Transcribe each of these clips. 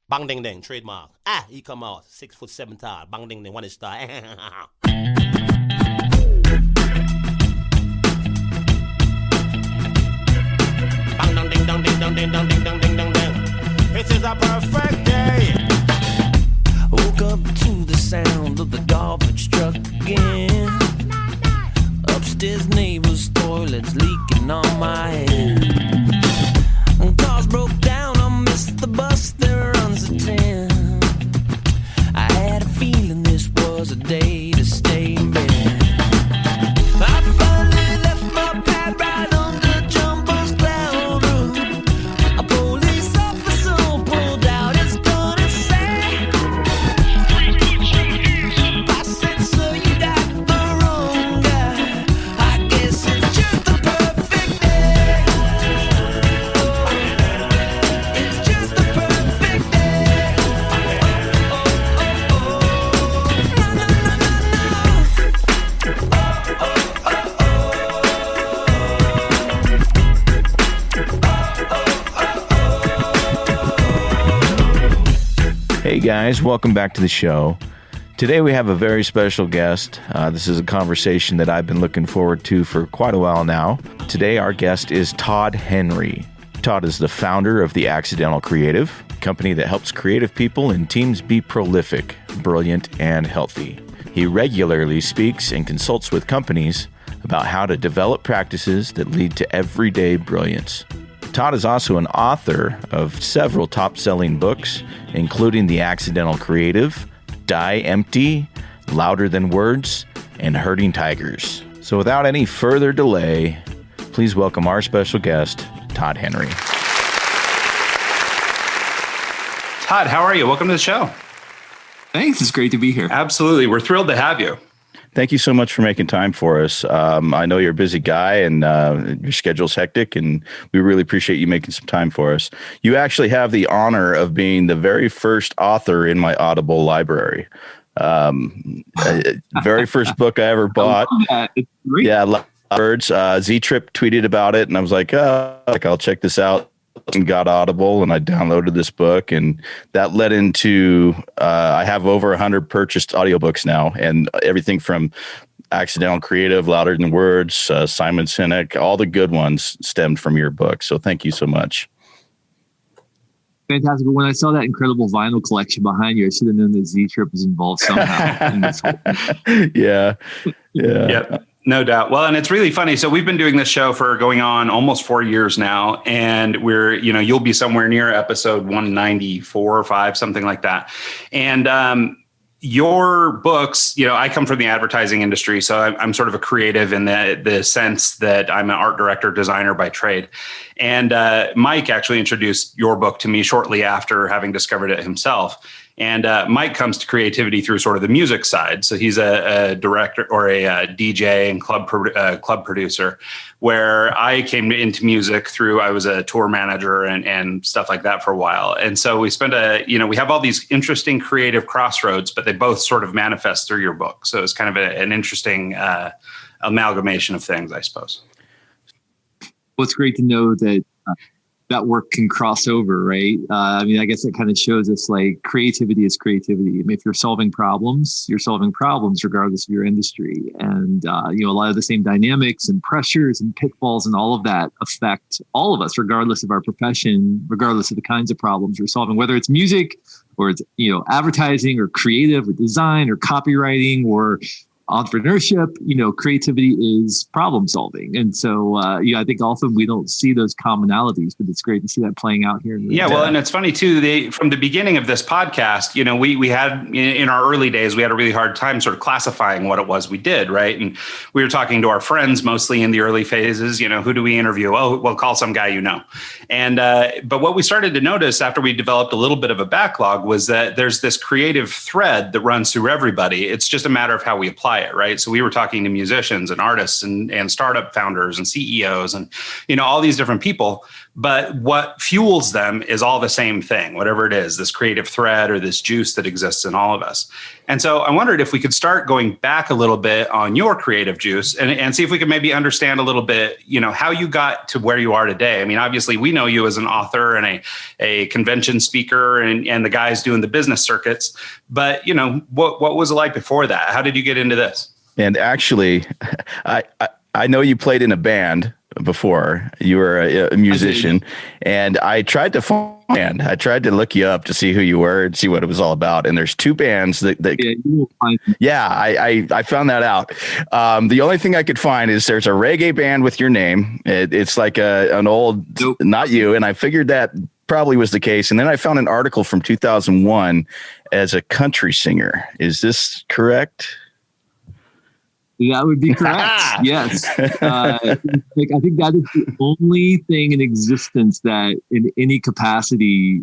Bang ding ding, trademark. He come out 6'7" tall. Bang ding ding, one is star. Bang dong ding dong ding dong ding dong ding dong ding dong ding. It is a perfect day. Woke up to the sound of the garbage truck again. Upstairs neighbor's toilet's leaking on my head. Cars broke down, I missed the bus, there runs a 10. I had a feeling this was a day to stay in bed. I finally left my pad right under Jumbo's cloud roof. A police officer pulled out his gun and said, I said, sir, you got the wrong guy. I guess it's just the perfect day. It's just the perfect day. Na, na, na, na, Hey guys, welcome back to the show. Today we have a very special guest. This is a conversation that I've been looking forward to for quite a while now. Today our guest is Todd Henry. Todd is the founder of The Accidental Creative, a company that helps creative people and teams be prolific, brilliant, and healthy. He regularly speaks and consults with companies about how to develop practices that lead to everyday brilliance. Todd is also an author of several top-selling books, including The Accidental Creative, Die Empty, Louder Than Words, and Herding Tigers. So without any further delay, please welcome our special guest, Todd Henry. Todd, how are you? Welcome to the show. Thanks. It's great to be here. Absolutely. We're thrilled to have you. Thank you so much for making time for us. I know you're a busy guy and your schedule's hectic, and we really appreciate you making some time for us. You actually have the honor of being the very first author in my Audible library. Very first book I ever bought. It's great. Yeah, Words. Z-Trip tweeted about it, and I was like, I'll check this out. And got Audible, and I downloaded this book, and that led into I have over 100 purchased audiobooks now, and everything from Accidental Creative, Louder Than Words, Simon Sinek, all the good ones stemmed from your book. So thank you so much. Fantastic. But when I saw that incredible vinyl collection behind you, I should have known that Z-Trip was involved somehow in this whole thing. Yeah. Yep. No doubt. Well, and it's really funny. So we've been doing this show for going on almost 4 years now, and you'll be somewhere near episode 194 or 5, something like that. And your books, I come from the advertising industry, so I'm sort of a creative in the sense that I'm an art director, designer by trade. And Mike actually introduced your book to me shortly after having discovered it himself. And Mike comes to creativity through sort of the music side. So he's a director or a DJ and club producer, where I came into music through, I was a tour manager and stuff like that for a while. And so we spent we have all these interesting creative crossroads, but they both sort of manifest through your book. So it's kind of an interesting amalgamation of things, I suppose. Well, it's great to know that that work can cross over, right? I guess it kind of shows us like creativity is creativity. If you're solving problems regardless of your industry. And, a lot of the same dynamics and pressures and pitfalls and all of that affect all of us, regardless of our profession, regardless of the kinds of problems we're solving, whether it's music or it's, advertising or creative or design or copywriting or entrepreneurship, creativity is problem solving. And so, I think often we don't see those commonalities, but it's great to see that playing out here. Well, and it's funny too, from the beginning of this podcast, we had in our early days, we had a really hard time sort of classifying what it was we did. Right. And we were talking to our friends mostly in the early phases, who do we interview? Oh, well, call some guy, And, but what we started to notice after we developed a little bit of a backlog was that there's this creative thread that runs through everybody. It's just a matter of how we apply it, right? So we were talking to musicians and artists and startup founders and CEOs and, all these different people but what fuels them is all the same thing, whatever it is, this creative thread or this juice that exists in all of us. And so I wondered if we could start going back a little bit on your creative juice and see if we could maybe understand a little bit, how you got to where you are today. I mean, obviously we know you as an author and a convention speaker and the guys doing the business circuits, but what was it like before that? How did you get into this? And actually, I know you played in a band before. You were a musician, and I tried to look you up to see who you were and see what it was all about. And there's two bands that I found that out. The only thing I could find is there's a reggae band with your name. It's like an old, not you. And I figured that probably was the case. And then I found an article from 2001 as a country singer. Is this correct? That would be correct. Yes. I think that is the only thing in existence that in any capacity,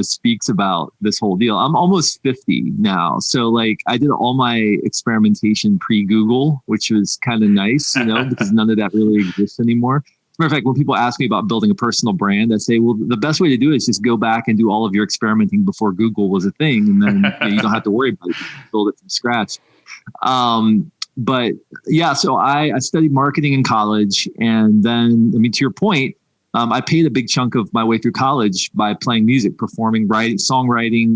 speaks about this whole deal. I'm almost 50 now. So I did all my experimentation pre-Google, which was kind of nice, because none of that really exists anymore. As a matter of fact, when people ask me about building a personal brand, I say, well, the best way to do it is just go back and do all of your experimenting before Google was a thing. And then you don't have to worry about it. You can build it from scratch. But yeah, so I studied marketing in college. And then, to your point, I paid a big chunk of my way through college by playing music, performing, writing, songwriting,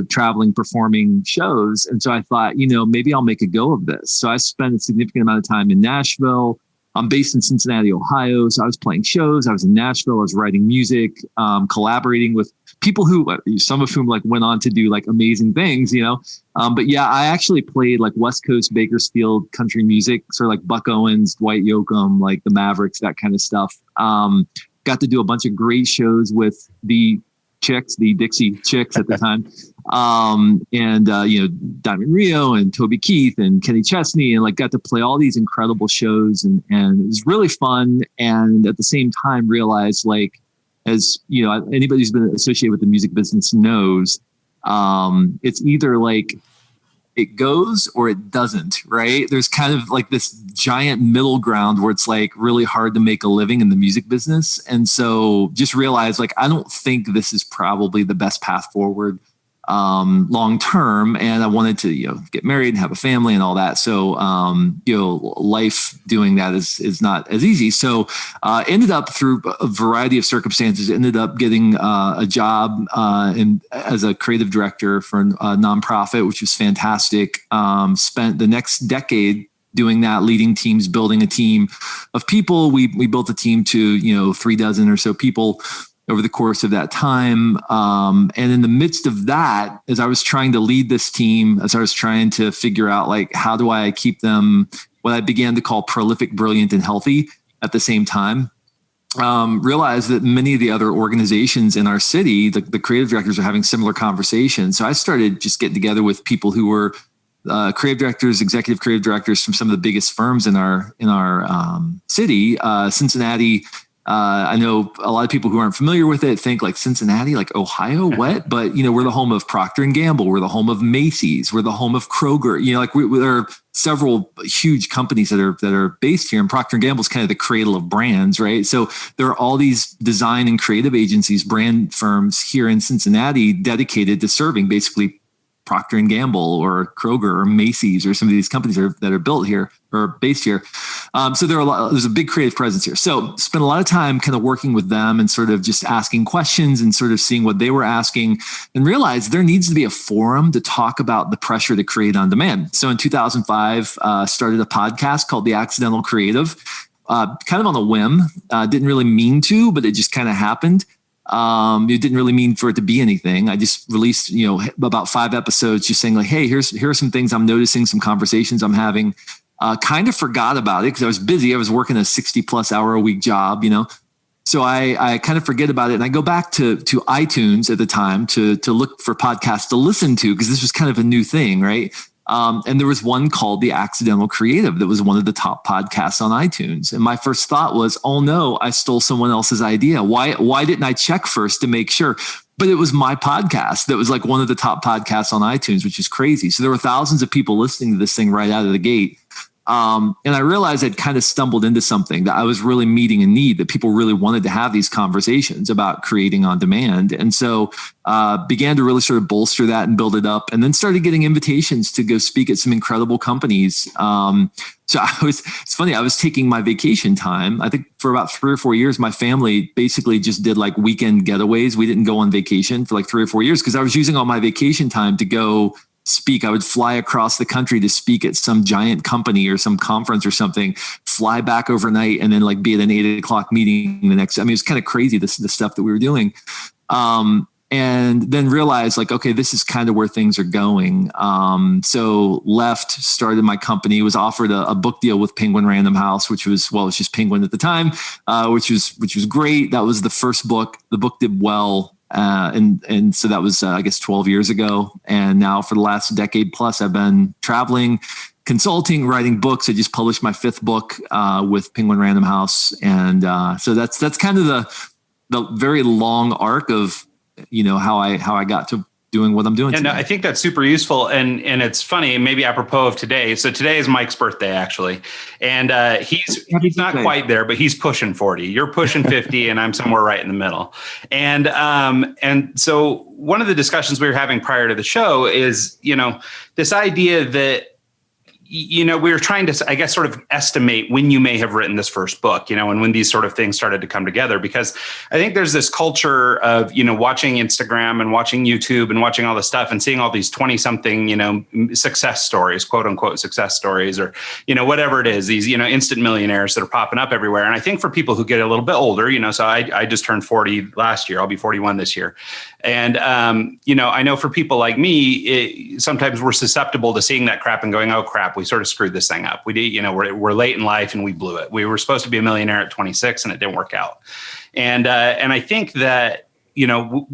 traveling, performing shows. And so I thought, maybe I'll make a go of this. So I spent a significant amount of time in Nashville. I'm based in Cincinnati, Ohio. So I was playing shows. I was in Nashville. I was writing music, collaborating with people some of whom went on to do amazing things, But yeah, I actually played West Coast Bakersfield country music, sort of Buck Owens, Dwight Yoakam, the Mavericks, that kind of stuff. Got to do a bunch of great shows with the Dixie Chicks at the time. Diamond Rio and Toby Keith and Kenny Chesney, and got to play all these incredible shows, and it was really fun. And at the same time realized as anybody who's been associated with the music business knows, it's either it goes or it doesn't, right? There's kind of this giant middle ground where it's really hard to make a living in the music business. And so just realize I don't think this is probably the best path forward long term. And I wanted to, get married and have a family and all that. So, life doing that is not as easy. So, ended up through a variety of circumstances, ended up getting a job as a creative director for a nonprofit, which was fantastic. Spent the next decade doing that, leading teams, building a team of people. We built a team to, 36 or so people over the course of that time. And in the midst of that, as I was trying to lead this team, as I was trying to figure out how do I keep them what I began to call prolific, brilliant, and healthy at the same time, realized that many of the other organizations in our city, the creative directors, are having similar conversations. So I started just getting together with people who were creative directors, executive creative directors from some of the biggest firms in our city. Cincinnati, I know a lot of people who aren't familiar with it think Cincinnati, Ohio, what? But, we're the home of Procter & Gamble. We're the home of Macy's. We're the home of Kroger. There are several huge companies that are based here, and Procter & Gamble is kind of the cradle of brands, right? So there are all these design and creative agencies, brand firms here in Cincinnati dedicated to serving basically Procter & Gamble or Kroger or Macy's or some of these companies that are built here or based here. So there's a big creative presence here. So spent a lot of time kind of working with them and sort of just asking questions and sort of seeing what they were asking, and realized there needs to be a forum to talk about the pressure to create on demand. So in 2005, started a podcast called The Accidental Creative, kind of on a whim. Didn't really mean to, but it just kind of happened. It didn't really mean for it to be anything. I just released, about 5 episodes just saying hey, here are some things I'm noticing, some conversations I'm having. Kind of forgot about it because I was busy. I was working a 60+ hour a week job, So I kind of forget about it. And I go back to iTunes at the time to look for podcasts to listen to, because this was kind of a new thing, right? And there was one called The Accidental Creative that was one of the top podcasts on iTunes. And my first thought was, oh no, I stole someone else's idea. Why didn't I check first to make sure? But it was my podcast that was one of the top podcasts on iTunes, which is crazy. So there were thousands of people listening to this thing right out of the gate. And I realized I'd kind of stumbled into something, that I was really meeting a need, that people really wanted to have these conversations about creating on demand. And so began to really sort of bolster that and build it up, and then started getting invitations to go speak at some incredible companies. So it's funny, I was taking my vacation time. I think for about 3 or 4 years, my family basically just did like weekend getaways. We didn't go on vacation for like 3 or 4 years because I was using all my vacation time to go speak. I would fly across the country to speak at some giant company or some conference or something, fly back overnight, and then like be at an 8 o'clock meeting the next. I mean, it's kind of crazy, the stuff that we were doing. And then realized like, okay, this is kind of where things are going. So left, started my company, was offered a book deal with Penguin Random House, which was, well, it was just Penguin at the time, which was great. That was the first book. The book did well. And so that was, I guess 12 years ago. And now for the last decade plus, I've been traveling, consulting, writing books. I just published my 5th book, with Penguin Random House. And, so that's kind of the very long arc of, how I got to doing what I'm doing. Yeah, no, I think that's super useful. And it's funny, maybe apropos of today. So today is Mike's birthday, actually. And he's not quite there, but he's pushing 40. You're pushing 50 and I'm somewhere right in the middle. And so one of the discussions we were having prior to the show is, this idea that, we were trying to, I guess, sort of estimate when you may have written this first book, and when these sort of things started to come together, because I think there's this culture of, watching Instagram and watching YouTube and watching all this stuff and seeing all these 20 something, success stories, quote unquote success stories, or, whatever it is, these, instant millionaires that are popping up everywhere. And I think for people who get a little bit older, so I just turned 40 last year, I'll be 41 this year. And, I know for people like me, sometimes we're susceptible to seeing that crap and going, oh crap, we sort of screwed this thing up. We did, we're late in life and we blew it. We were supposed to be a millionaire at 26 and it didn't work out. And I think that,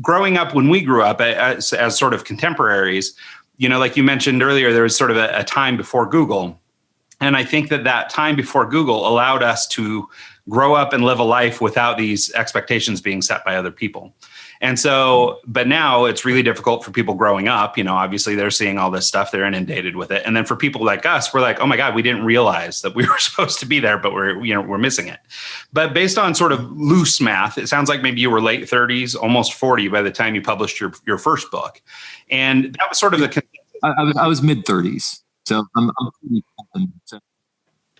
growing up, when we grew up as sort of contemporaries, like you mentioned earlier, there was sort of a time before Google. And I think that time before Google allowed us to grow up and live a life without these expectations being set by other people. And so, but now it's really difficult for people growing up. Obviously they're seeing all this stuff, they're inundated with it. And then for people like us, we're like, oh my God, we didn't realize that we were supposed to be there, but we're missing it. But based on sort of loose math, it sounds like maybe you were late 30s, almost 40 by the time you published your first book. And that was sort of the... I was mid 30s. So I'm pretty open. So.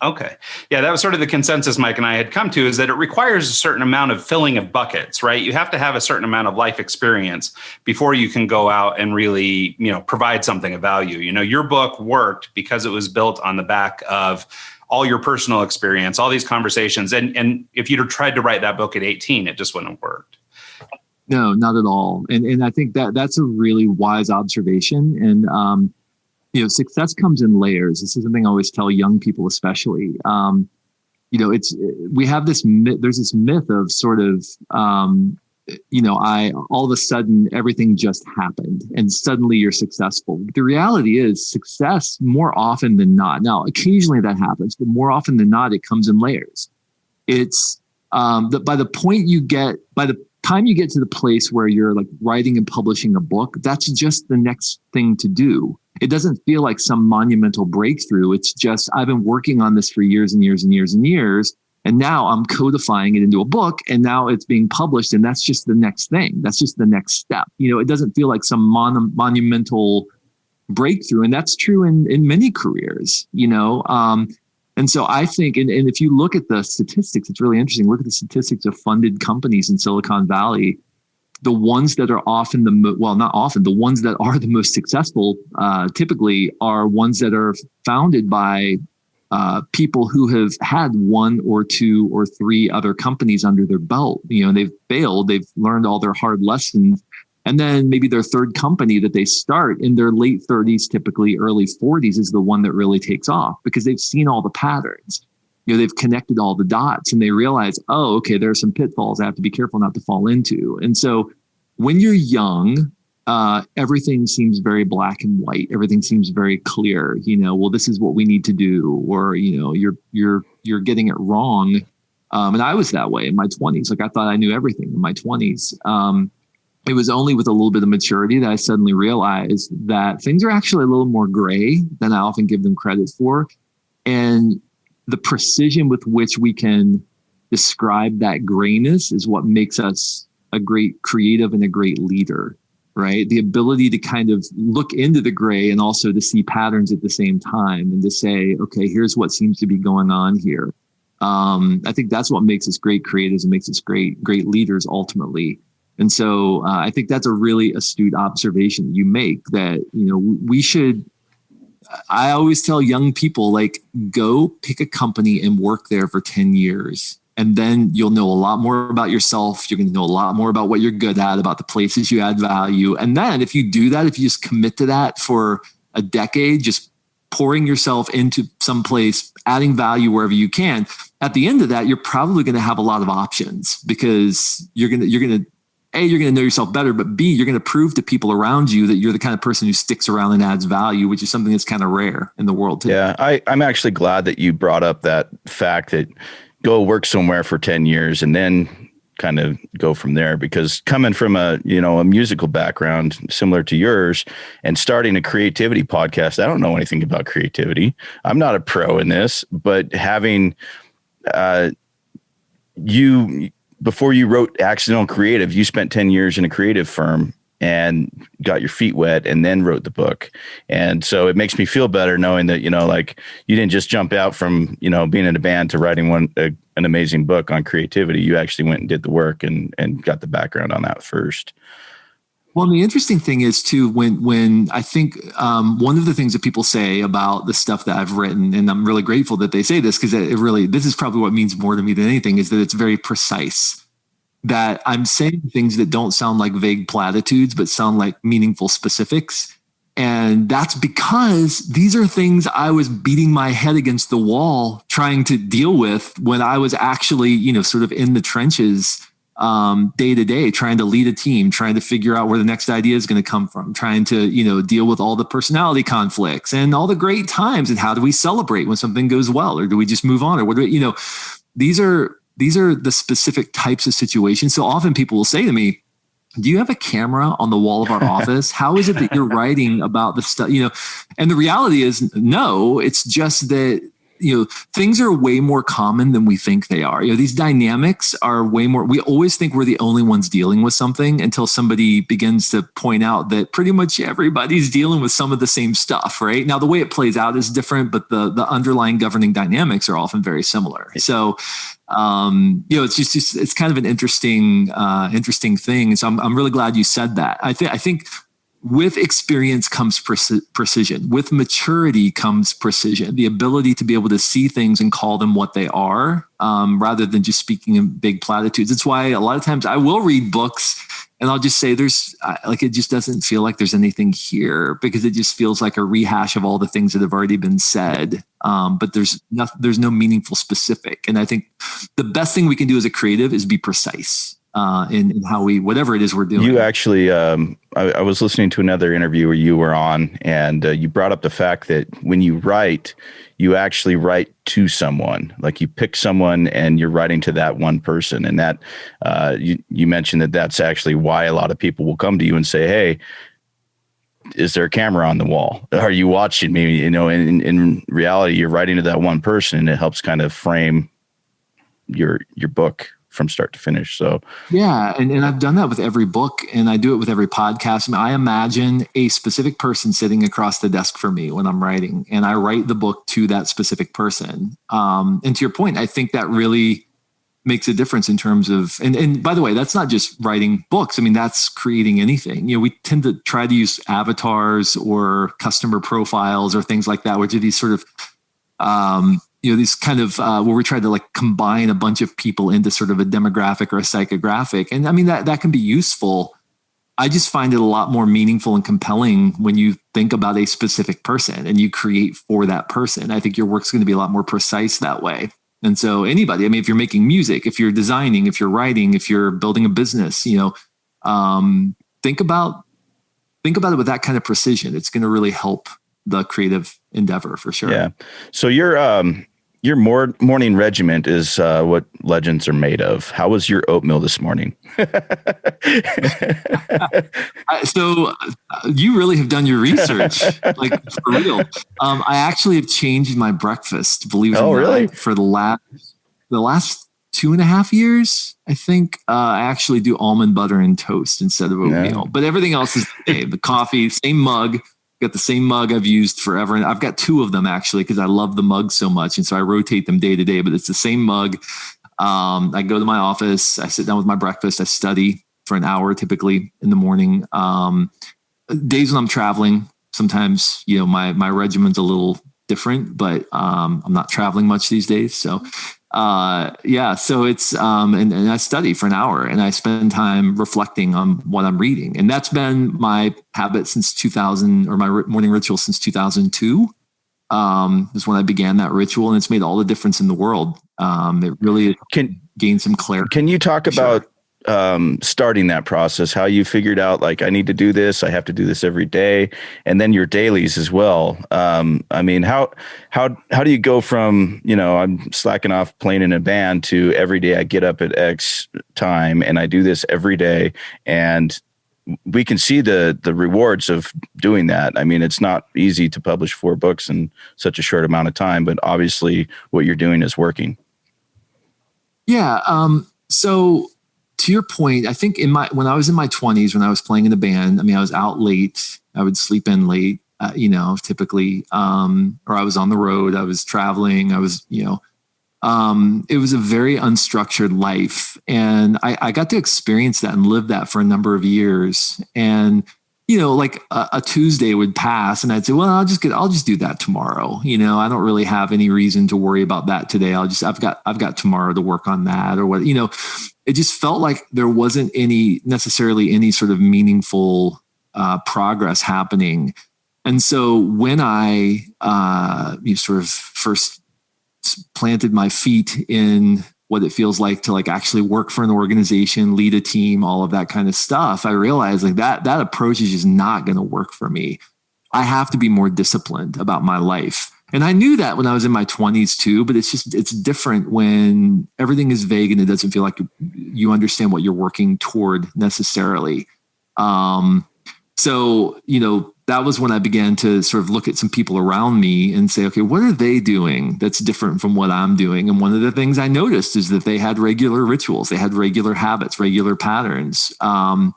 Okay. Yeah, that was sort of the consensus Mike and I had come to, is that it requires a certain amount of filling of buckets, right? You have to have a certain amount of life experience before you can go out and really, provide something of value. Your book worked because it was built on the back of all your personal experience, all these conversations. And if you'd have tried to write that book at 18, it just wouldn't have worked. No, not at all. And I think that's a really wise observation. And, success comes in layers. This is something I always tell young people, especially. We have this there's this myth of sort of, all of a sudden everything just happened and suddenly you're successful. But the reality is success more often than not. Now, occasionally that happens, but more often than not, it comes in layers. It's that by the time you get to the place where you're like writing and publishing a book, that's just the next thing to do. It doesn't feel like some monumental breakthrough. It's just, I've been working on this for years and years and years and years. And now I'm codifying it into a book and now it's being published. And that's just the next thing. That's just the next step. It doesn't feel like some monumental breakthrough. And that's true in many careers, And so I think, and if you look at the statistics, it's really interesting. Look at the statistics of funded companies in Silicon Valley. The ones that are often the ones that are the most successful typically are ones that are founded by people who have had 1 or 2 or 3 other companies under their belt. They've failed, they've learned all their hard lessons. And then maybe their third company that they start in their late 30s, typically early 40s, is the one that really takes off because they've seen all the patterns. They've connected all the dots and they realize, oh, okay, there are some pitfalls I have to be careful not to fall into. And so when you're young, everything seems very black and white. Everything seems very clear. Well, this is what we need to do, or you're getting it wrong. And I was that way in my 20s. Like I thought I knew everything in my 20s. It was only with a little bit of maturity that I suddenly realized that things are actually a little more gray than I often give them credit for. And the precision with which we can describe that grayness is what makes us a great creative and a great leader, right? The ability to kind of look into the gray and also to see patterns at the same time and to say, okay, here's what seems to be going on here. I think that's what makes us great creatives and makes us great leaders ultimately. And so I think that's a really astute observation you make that, we should, I always tell young people, like, go pick a company and work there for 10 years. And then you'll know a lot more about yourself. You're going to know a lot more about what you're good at, about the places you add value. And then if you do that, if you just commit to that for a decade, just pouring yourself into some place, adding value wherever you can, at the end of that, you're probably going to have a lot of options because you're going to know yourself better, but B, you're going to prove to people around you that you're the kind of person who sticks around and adds value, which is something that's kind of rare in the world today. Yeah, I'm actually glad that you brought up that fact that go work somewhere for 10 years and then kind of go from there, because coming from a musical background similar to yours and starting a creativity podcast, I don't know anything about creativity. I'm not a pro in this, but having before you wrote Accidental Creative, you spent 10 years in a creative firm and got your feet wet and then wrote the book. And so it makes me feel better knowing that, like you didn't just jump out from, being in a band to writing an amazing book on creativity. You actually went and did the work and got the background on that first. Well, the interesting thing is too, when I think one of the things that people say about the stuff that I've written, and I'm really grateful that they say this, because this is probably what means more to me than anything, is that it's very precise. That I'm saying things that don't sound like vague platitudes, but sound like meaningful specifics. And that's because these are things I was beating my head against the wall trying to deal with when I was actually, sort of in the trenches day to day, trying to lead a team, trying to figure out where the next idea is going to come from, trying to, deal with all the personality conflicts and all the great times. And how do we celebrate when something goes well, or do we just move on? Or what do we, these are the specific types of situations. So often people will say to me, do you have a camera on the wall of our office? How is it that you're writing about the stuff, And the reality is no, it's just that, things are way more common than we think they are. These dynamics are way more, we always think we're the only ones dealing with something until somebody begins to point out that pretty much everybody's dealing with some of the same stuff, right? Now, the way it plays out is different, but the underlying governing dynamics are often very similar. So, it's kind of an interesting thing. So I'm really glad you said that. I think with experience comes precision. With maturity comes precision. The ability to be able to see things and call them what they are, rather than just speaking in big platitudes. It's why a lot of times I will read books and I'll just say it just doesn't feel like there's anything here, because it just feels like a rehash of all the things that have already been said. But there's no meaningful specific. And I think the best thing we can do as a creative is be precise. In how whatever it is we're doing. You actually, I was listening to another interview where you were on, and you brought up the fact that when you write, you actually write to someone. Like you pick someone and you're writing to that one person. And that you mentioned that's actually why a lot of people will come to you and say, hey, is there a camera on the wall? Are you watching me? In reality, you're writing to that one person, and it helps kind of frame your book from start to finish. So yeah, and I've done that with every book, and I do it with every podcast. I imagine a specific person sitting across the desk for me when I'm writing, and I write the book to that specific person. And to your point, I think that really makes a difference in terms of, and by the way, that's not just writing books. That's creating anything. We tend to try to use avatars or customer profiles or things like that, which are these sort of, these kind of where we try to like combine a bunch of people into sort of a demographic or a psychographic. And that can be useful. I just find it a lot more meaningful and compelling when you think about a specific person and you create for that person. I think your work's going to be a lot more precise that way. And so anybody, if you're making music, if you're designing, if you're writing, if you're building a business, think about it with that kind of precision. It's going to really help the creative endeavor for sure. Yeah. So your morning regiment is what legends are made of. How was your oatmeal this morning? So You really have done your research, like for real. I actually have changed my breakfast, believe it or not, really? for the last 2.5 years. I think I actually do almond butter and toast instead of oatmeal, but everything else is the same. The coffee, same mug. Got the same mug I've used forever. And I've got 2 of them actually, because I love the mug so much. And so I rotate them day to day, but it's the same mug. I go to my office, I sit down with my breakfast, I study for an hour, typically in the morning. Days when I'm traveling, sometimes, my regimen's a little different, but I'm not traveling much these days. So so it's, and I study for an hour and I spend time reflecting on what I'm reading. And that's been my habit since 2000, or my morning ritual since 2002, is when I began that ritual, and it's made all the difference in the world. It really gained some clarity. Can you talk about starting that process, how you figured out, like, I need to do this, I have to do this every day, and then your dailies as well? I mean, how do you go from, I'm slacking off playing in a band to every day I get up at X time and I do this every day, and we can see the rewards of doing that. I mean, it's not easy to publish 4 books in such a short amount of time, but obviously what you're doing is working. Yeah. So to your point, I think when I was in my 20s, when I was playing in a band, I mean, I was out late. I would sleep in late, typically, or I was on the road. I was traveling. I was, it was a very unstructured life, and I got to experience that and live that for a number of years. And like a Tuesday would pass, and I'd say, well, I'll just do that tomorrow. I don't really have any reason to worry about that today. I've got tomorrow to work on that, or what. It just felt like there wasn't necessarily any sort of meaningful progress happening. And so when I sort of first planted my feet in what it feels like to like actually work for an organization, lead a team, all of that kind of stuff, I realized like that approach is just not going to work for me. I have to be more disciplined about my life. And I knew that when I was in my 20s too, but it's different when everything is vague and it doesn't feel like you understand what you're working toward necessarily. So, that was when I began to sort of look at some people around me and say, okay, what are they doing that's different from what I'm doing? And one of the things I noticed is that they had regular rituals, they had regular habits, regular patterns. And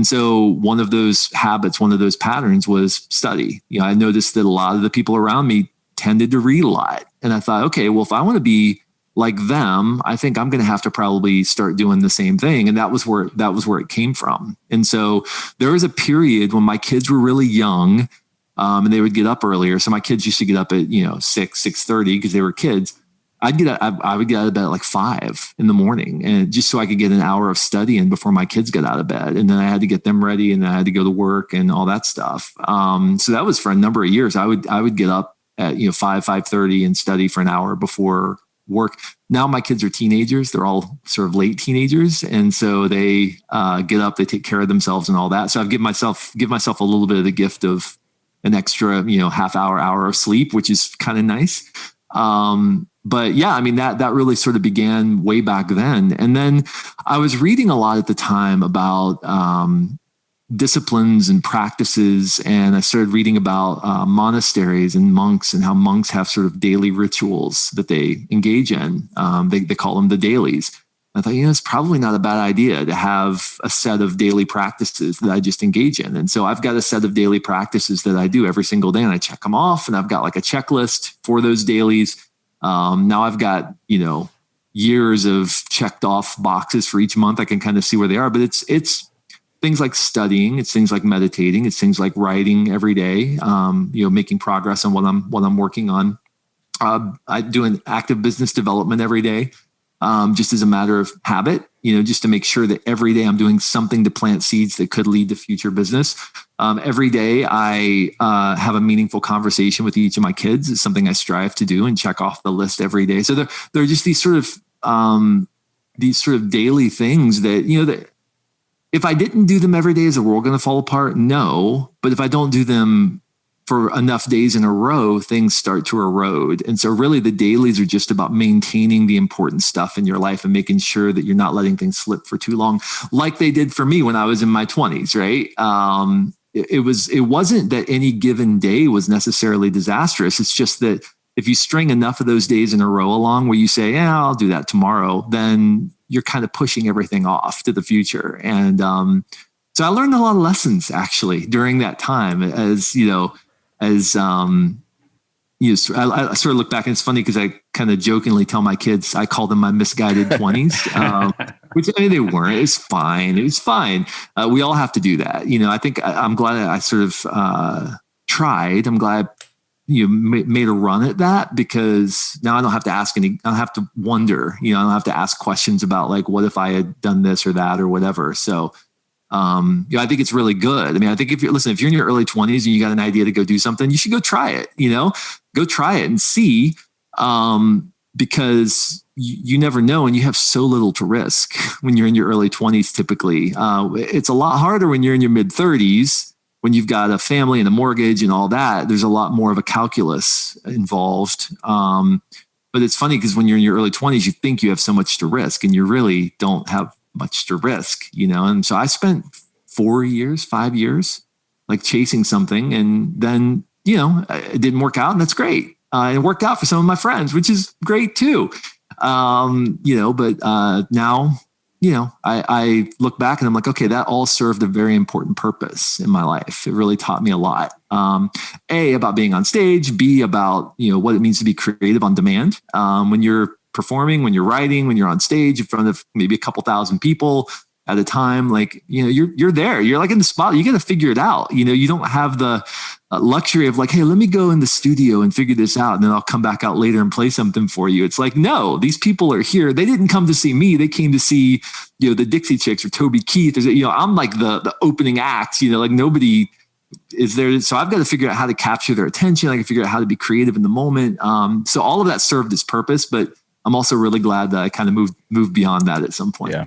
so one of those habits, one of those patterns was study. I noticed that a lot of the people around me tended to read a lot. And I thought, okay, well, if I want to be like them, I think I'm going to have to probably start doing the same thing. And that was where it came from. And so there was a period when my kids were really young, and they would get up earlier. So my kids used to get up at, 6:30 because they were kids. I would get out of bed at like 5 a.m, and just so I could get an hour of studying before my kids got out of bed. And then I had to get them ready, and then I had to go to work and all that stuff. So that was for a number of years. I would get up at 5:30 and study for an hour before work. Now my kids are teenagers. They're all sort of late teenagers. And so they get up, they take care of themselves and all that. So I've give myself a little bit of the gift of an extra, half hour of sleep, which is kind of nice. But yeah, I mean, that really sort of began way back then. And then I was reading a lot at the time about disciplines and practices. And I started reading about monasteries and monks, and how monks have sort of daily rituals that they engage in. They call them the dailies. I thought, it's probably not a bad idea to have a set of daily practices that I just engage in. And so I've got a set of daily practices that I do every single day, and I check them off, and I've got like a checklist for those dailies. Now I've got, years of checked off boxes for each month. I can kind of see where they are, but it's things like studying, it's things like meditating, it's things like writing every day, making progress on what I'm working on. I do an active business development every day, just as a matter of habit, just to make sure that every day I'm doing something to plant seeds that could lead to future business. Every day I have a meaningful conversation with each of my kids. It's something I strive to do and check off the list every day. So there are just these sort of daily things that, that if I didn't do them every day, is the world going to fall apart? No. But if I don't do them for enough days in a row, things start to erode. And so really the dailies are just about maintaining the important stuff in your life and making sure that you're not letting things slip for too long, like they did for me when I was in my 20s, right? it wasn't that any given day was necessarily disastrous. It's just that if you string enough of those days in a row along where you say, yeah, I'll do that tomorrow, then you're kind of pushing everything off to the future. And so I learned a lot of lessons actually during that time as I sort of look back and it's funny because I kind of jokingly tell my kids, I call them my misguided 20s, which I mean, they weren't. It's fine. It was fine. We all have to do that. I think I'm glad I sort of tried. I'm glad made a run at that, because now I don't have to ask I don't have to wonder, I don't have to ask questions about like, what if I had done this or that or whatever. So I think it's really good. I mean, I think if you're in your early 20s and you got an idea to go do something, you should go try it, go try it and see, because you never know. And you have so little to risk when you're in your early 20s, typically. It's a lot harder when you're in your mid 30s, when you've got a family and a mortgage and all that. There's a lot more of a calculus involved. But it's funny because when you're in your early 20s, you think you have so much to risk and you really don't have much to risk, and so I spent 5 years like chasing something, and then it didn't work out, and that's great. It worked out for some of my friends, which is great too. But now I look back and I'm like, okay, that all served a very important purpose in my life. It really taught me a lot. A, about being on stage, B, about what it means to be creative on demand. When you're performing, when you're writing, when you're on stage in front of maybe a couple thousand people at a time, like, you're there, you're like in the spot, you got to figure it out. You don't have the luxury of like, hey, let me go in the studio and figure this out, and then I'll come back out later and play something for you. It's like, no, these people are here. They didn't come to see me. They came to see, the Dixie Chicks or Toby Keith. I'm like the opening act, like nobody is there. So I've got to figure out how to capture their attention. I can figure out how to be creative in the moment. So all of that served its purpose, but I'm also really glad that I kind of moved beyond that at some point. Yeah.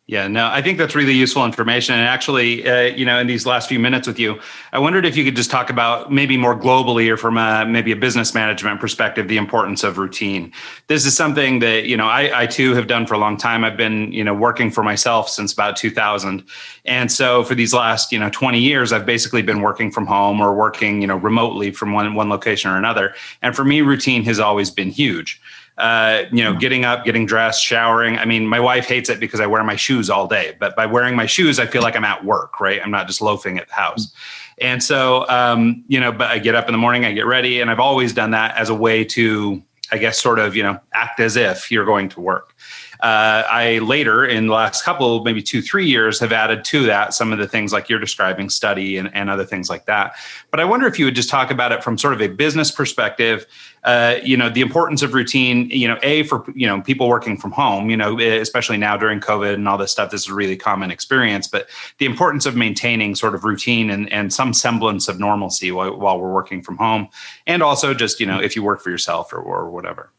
Yeah, no, I think that's really useful information. And actually, in these last few minutes with you, I wondered if you could just talk about maybe more globally or from maybe a business management perspective, the importance of routine. This is something that, I too have done for a long time. I've been, working for myself since about 2000. And so for these last, 20 years, I've basically been working from home or working, remotely from one location or another. And for me, routine has always been huge. Getting up, getting dressed, showering. I mean, my wife hates it because I wear my shoes all day, but by wearing my shoes, I feel like I'm at work, right? I'm not just loafing at the house. And so, but I get up in the morning, I get ready, and I've always done that as a way to, I guess, sort of, act as if you're going to work. I later, in the last couple, maybe 2-3 years, have added to that some of the things like you're describing, study and other things like that. But I wonder if you would just talk about it from sort of a business perspective, the importance of routine, A, for, people working from home, especially now during COVID and all this stuff, this is a really common experience, but the importance of maintaining sort of routine and some semblance of normalcy while we're working from home. And also just, if you work for yourself or whatever.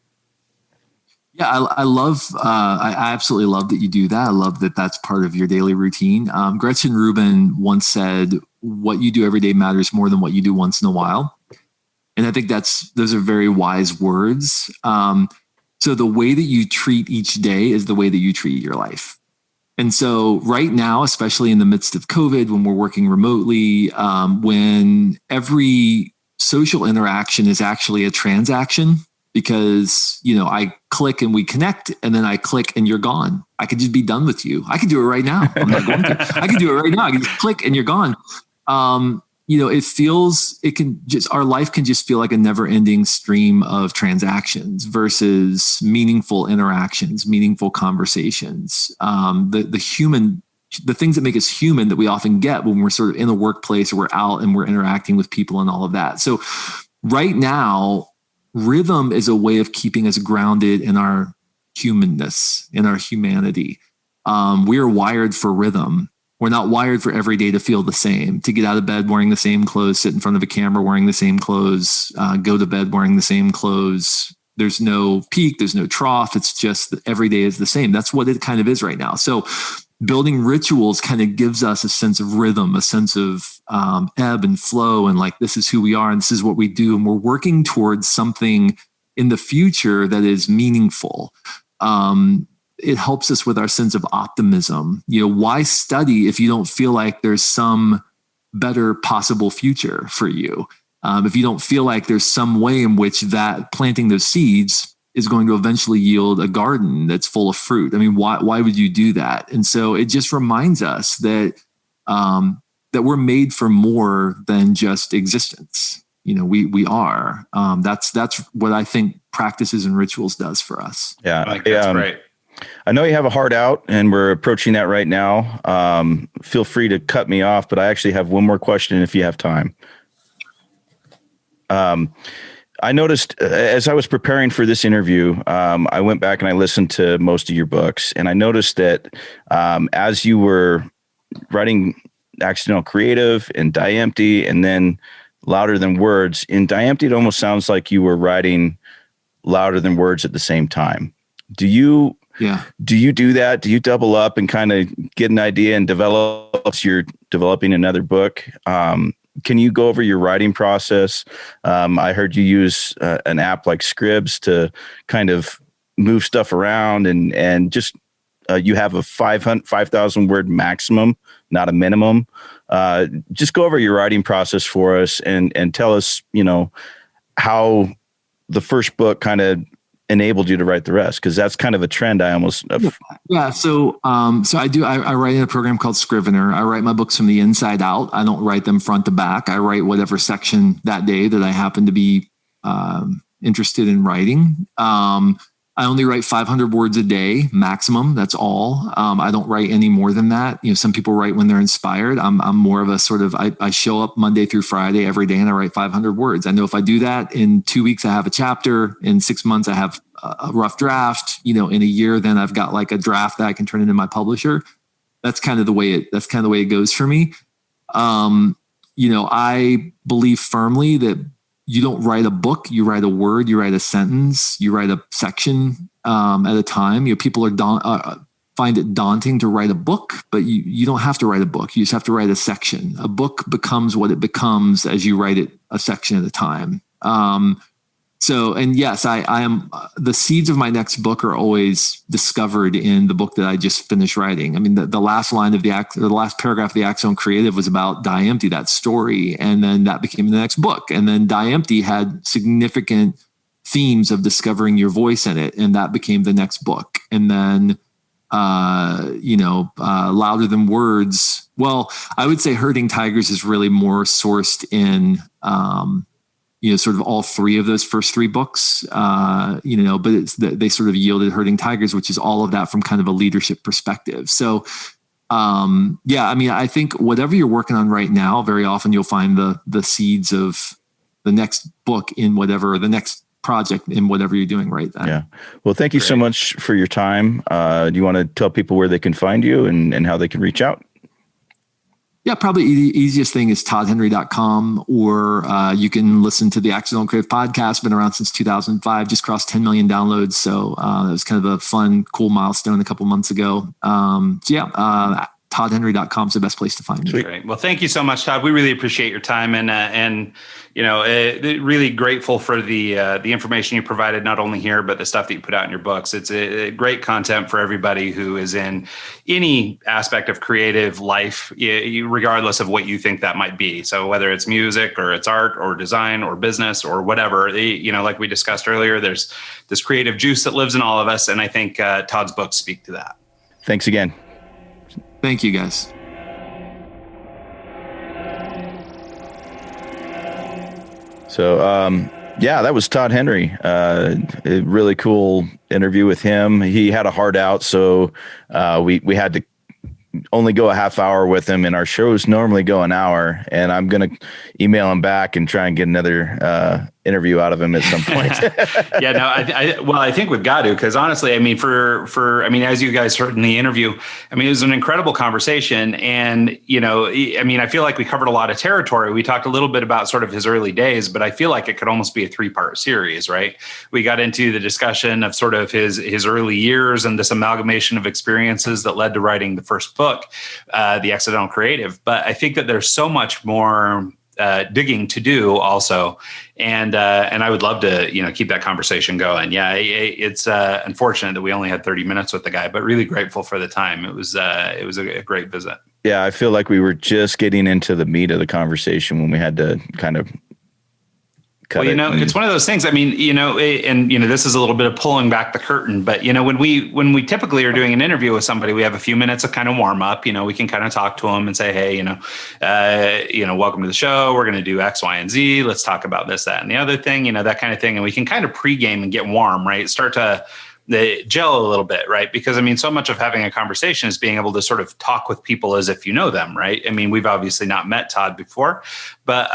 Yeah, I absolutely love that you do that. I love that that's part of your daily routine. Gretchen Rubin once said, what you do every day matters more than what you do once in a while. And I think those are very wise words. So the way that you treat each day is the way that you treat your life. And so right now, especially in the midst of COVID, when we're working remotely, when every social interaction is actually a transaction, because, I click and we connect, and then I click and you're gone. I could just be done with you. I could do it right now. I'm not going to. I could do it right now. I can just click and you're gone. Our life can just feel like a never ending stream of transactions versus meaningful interactions, meaningful conversations. The things that make us human that we often get when we're sort of in a workplace or we're out and we're interacting with people and all of that. So right now, rhythm is a way of keeping us grounded in our humanness, in our humanity. We are wired for rhythm. We're not wired for every day to feel the same, to get out of bed wearing the same clothes, sit in front of a camera wearing the same clothes, go to bed wearing the same clothes. There's no peak, there's no trough. It's just that every day is the same. That's what it kind of is right now. So building rituals kind of gives us a sense of rhythm, a sense of ebb and flow, and like, this is who we are and this is what we do. And we're working towards something in the future that is meaningful. It helps us with our sense of optimism. Why study if you don't feel like there's some better possible future for you. If you don't feel like there's some way in which that planting those seeds is going to eventually yield a garden that's full of fruit. I mean, why would you do that? And so it just reminds us that that we're made for more than just existence. We are. That's what I think practices and rituals does for us. Yeah, that's great. I know you have a heart out, and we're approaching that right now. Feel free to cut me off, but I actually have one more question if you have time. I noticed as I was preparing for this interview, I went back and I listened to most of your books, and I noticed that as you were writing Accidental Creative and Die Empty, and then Louder Than Words, in Die Empty, it almost sounds like you were writing louder than words at the same time. Do you do that? Do you double up and kind of get an idea and you're developing another book? Can you go over your writing process? I heard you use an app like Scribs to kind of move stuff around and just you have a 5,000 word maximum, not a minimum. Just go over your writing process for us and tell us, how the first book kind of enabled you to write the rest, because that's kind of a trend. Yeah. So I write in a program called Scrivener. I write my books from the inside out. I don't write them front to back. I write whatever section that day that I happen to be interested in writing. I only write 500 words a day maximum. That's all. I don't write any more than that. Some people write when they're inspired. I'm more of a sort of, I show up Monday through Friday every day and I write 500 words. I know if I do that in 2 weeks, I have a chapter. In 6 months, I have a rough draft. In a year, then I've got like a draft that I can turn into my publisher. That's kind of the way it goes for me. I believe firmly that you don't write a book, you write a word, you write a sentence, you write a section at a time. People find it daunting to write a book, but you don't have to write a book. You just have to write a section. A book becomes what it becomes as you write it a section at a time. And yes, I am. The seeds of my next book are always discovered in the book that I just finished writing. I mean, the last line of the last paragraph of the Accidental Creative was about Die Empty, that story, and then that became the next book. And then Die Empty had significant themes of discovering your voice in it, and that became the next book. And then, Louder Than Words. Well, I would say Herding Tigers is really more sourced in. Sort of all three of those first three books, but they sort of yielded Herding Tigers, which is all of that from kind of a leadership perspective. So, I think whatever you're working on right now, very often you'll find the seeds of the next book in whatever, the next project in whatever you're doing right then. Yeah. Well, thank you so much for your time. Do you want to tell people where they can find you and how they can reach out? Yeah, probably the easiest thing is toddhenry.com, or you can listen to the Accidental Creative podcast. Been around since 2005, just crossed 10 million downloads. So that was kind of a fun, cool milestone a couple months ago. toddhenry.com is the best place to find me. Great. Well, thank you so much, Todd. We really appreciate your time and really grateful for the information you provided, not only here, but the stuff that you put out in your books. It's a great content for everybody who is in any aspect of creative life, regardless of what you think that might be. So whether it's music or it's art or design or business or whatever, like we discussed earlier, there's this creative juice that lives in all of us. And I think Todd's books speak to that. Thanks again. Thank you, guys. So, that was Todd Henry. A really cool interview with him. He had a heart out, so we had to only go a half hour with him, and our shows normally go an hour, and I'm going to email him back and try and get another interview out of him at some point. I think we've got to, because honestly, as you guys heard in the interview, it was an incredible conversation. And, I feel like we covered a lot of territory. We talked a little bit about sort of his early days, but I feel like it could almost be a 3-part series, right? We got into the discussion of sort of his early years and this amalgamation of experiences that led to writing the first book, The Accidental Creative. But I think that there's so much more digging to do also. And I would love to, keep that conversation going. Yeah. It's unfortunate that we only had 30 minutes with the guy, but really grateful for the time. It was a great visit. Yeah, I feel like we were just getting into the meat of the conversation when we had to kind of cut well, it. it's one of those things. I mean, this is a little bit of pulling back the curtain, but when we typically are doing an interview with somebody, we have a few minutes of kind of warm up. We can kind of talk to them and say, hey, welcome to the show. We're going to do X, Y, and Z. Let's talk about this, that, and the other thing, that kind of thing. And we can kind of pregame and get warm, right? Start to gel a little bit, right? Because so much of having a conversation is being able to sort of talk with people as if you know them, right? I mean, we've obviously not met Todd before, but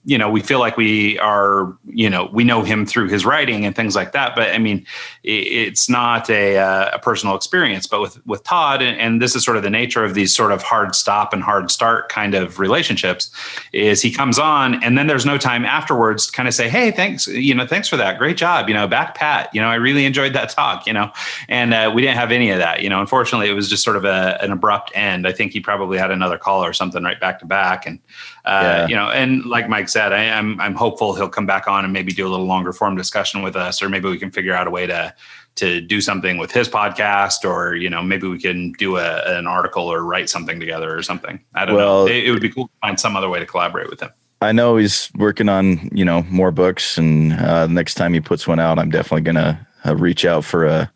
we feel like we are, we know him through his writing and things like that. But I mean, it's not a personal experience. But with Todd, and this is sort of the nature of these sort of hard stop and hard start kind of relationships, is he comes on and then there's no time afterwards to kind of say, hey, thanks, thanks for that, great job, back pat, I really enjoyed that talk, and we didn't have any of that. Unfortunately, it was just sort of an abrupt end. I think he probably had another call or something right back to back, and and like Mike said, I'm hopeful he'll come back on and maybe do a little longer form discussion with us, or maybe we can figure out a way to do something with his podcast, or maybe we can do an article or write something together or something. I don't know. It would be cool to find some other way to collaborate with him. I know he's working on more books, and next time he puts one out, I'm definitely gonna reach out for